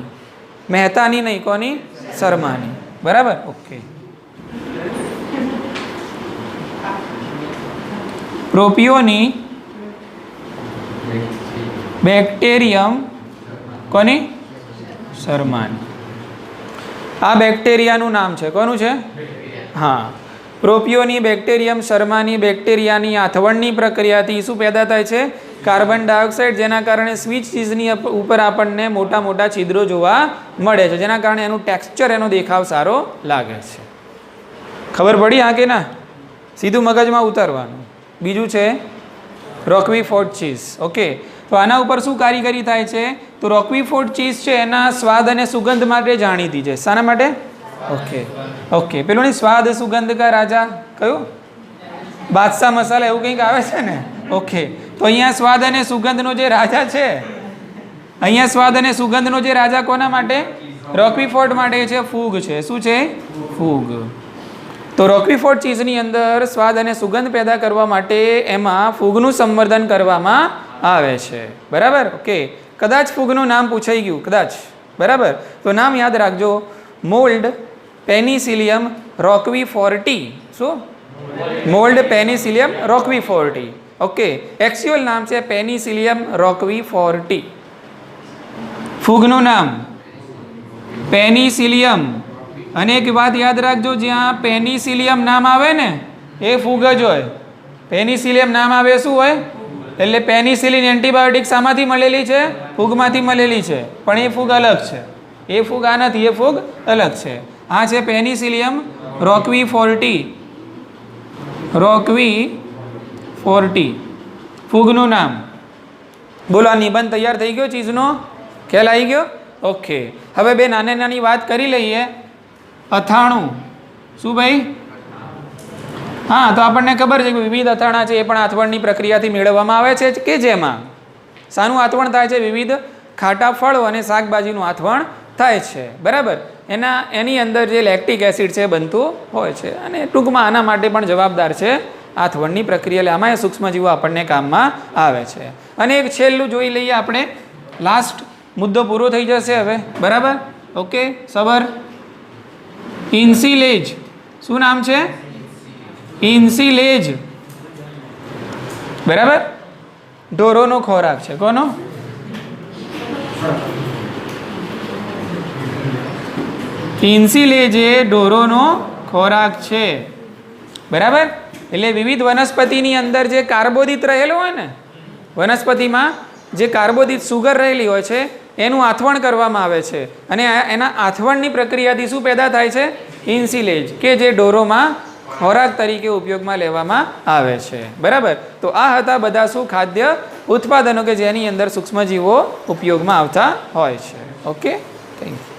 મહેતાની નહીં, કોની? શર્માની. બરાબર, ઓકે. પ્રોપિયોની બેક્ટેરિયમ કોની? શર્માની. આ બેક્ટેરિયાનું નામ છે. કોનું છે? હા, પ્રોપિયોની બેક્ટેરિયમ શર્માની બેક્ટેરિયાની આથવણની પ્રક્રિયાથી શું પેદા થાય છે? Carbon dioxide. જેના કારણે સ્વીચ ચીઝની ઉપર આપણને મોટા મોટા છિદ્રો જોવા મળે છે, જેના કારણે એનું ટેક્સચર, એનો દેખાવ સારો લાગે છે. ખબર પડી? હા કે ના? સીધું મગજમાં ઉતારવાનું. બીજું છે રોકવી ફોર્ટ ચીઝ. ઓકે, તો આના ઉપર શું કારીગરી થાય છે? તો રોકવી ફોર્ટ ચીઝ છે એના સ્વાદ અને સુગંધ માટે જાણીતી છે. શાના માટે? Okay, okay. પેલું નહીં, સ્વાદ સુગંધ કા રાજા, કયું? બાદશાહ મસાલા એવું કંઈક આવે છે ને? ઓકે, તો અહીંયા સ્વાદ અને સુગંધનો જે રાજા છે, અહીંયા સ્વાદ અને સુગંધનો જે રાજા કોના માટે? રોકવી ફોર્ટ માટે છે. ફૂગ છે. શું છે? ફૂગ. તો રોકવી ફોર્ટ ચીઝની અંદર સ્વાદ અને સુગંધ પેદા કરવા માટે એમાં ફૂગનું સંવર્ધન કરવામાં આવે છે. બરાબર, ઓકે. કદાચ ફૂગનું નામ પૂછાઈ ગયું, કદાચ. બરાબર, તો નામ યાદ રાખજો. Mould penicillium roqueforti. શું? Mould penicillium roqueforti. Okay, actual નામ છે પેનિસિલિયમ રોકવી ફોર્ટી. ફૂગનું નામ પેનિસિલિયમ. અને એક વાત યાદ રાખજો, જ્યાં પેનિસિલિયમ નામ આવે ને એ ફૂગ જ હોય. પેનિસિલિયમ નામ આવે શું હોય? એટલે પેનિસિલિન એન્ટીબાયોટિક શામાંથી મળેલી છે? ફૂગમાંથી મળેલી છે. પણ એ ફૂગ અલગ છે. એ ફૂગ આ નથી, એ ફૂગ અલગ છે. આ છે પેનિસિલિયમ રોકવી ફોર્ટી. રોકવી ફોર્ટી ફૂગનું નામ. બોલો, આ નિબંધ તૈયાર થઈ ગયો? ચીઝનો ખ્યાલ આવી ગયો? ઓકે. હવે બે નાની નાની વાત કરી લઈએ. અથાણું. શું ભાઈ? હા, તો આપણને ખબર છે કે વિવિધ અથાણા છે એ પણ આથવણની પ્રક્રિયાથી મેળવવામાં આવે છે કે જેમાં શાનું આથવણ થાય છે? વિવિધ ખાટા ફળો અને શાકભાજીનું આથવણ થાય છે, બરાબર. એની અંદર જે લેક્ટિક એસિડ છે બનતું હોય છે, અને ટૂંકમાં આના માટે પણ જવાબદાર છે આથવણની પ્રક્રિયા. એટલે આમાં સૂક્ષ્મજીવો આપણને કામમાં આવે છે. અને એક છેલ્લું જોઈ લઈએ આપણે, લાસ્ટ મુદ્દો પૂરો થઈ જશે હવે, બરાબર. ઓકે, સબર. ઇન્સિલેજ. શું નામ છે? ઇન્સિલેજ, બરાબર. ઢોરોનો ખોરાક છે. કોનો? ઇન્સિલેજ એ ઢોરોનો ખોરાક છે, બરાબર. એટલે વિવિધ વનસ્પતિની અંદર જે કાર્બોદિત રહેલો હોય ને, વનસ્પતિમાં જે કાર્બોદિત સુગર રહેલી હોય છે એનું આથવણ કરવામાં આવે છે, અને એના આથવણની પ્રક્રિયાથી શું પેદા થાય છે? ઇન્સિલેજ, કે જે ઢોરોમાં ખોરાક તરીકે ઉપયોગમાં લેવામાં આવે છે, બરાબર. તો આ હતા બધા શું ખાદ્ય ઉત્પાદનો કે જેની અંદર સૂક્ષ્મજીવો ઉપયોગમાં આવતા હોય છે. Okay, thank you.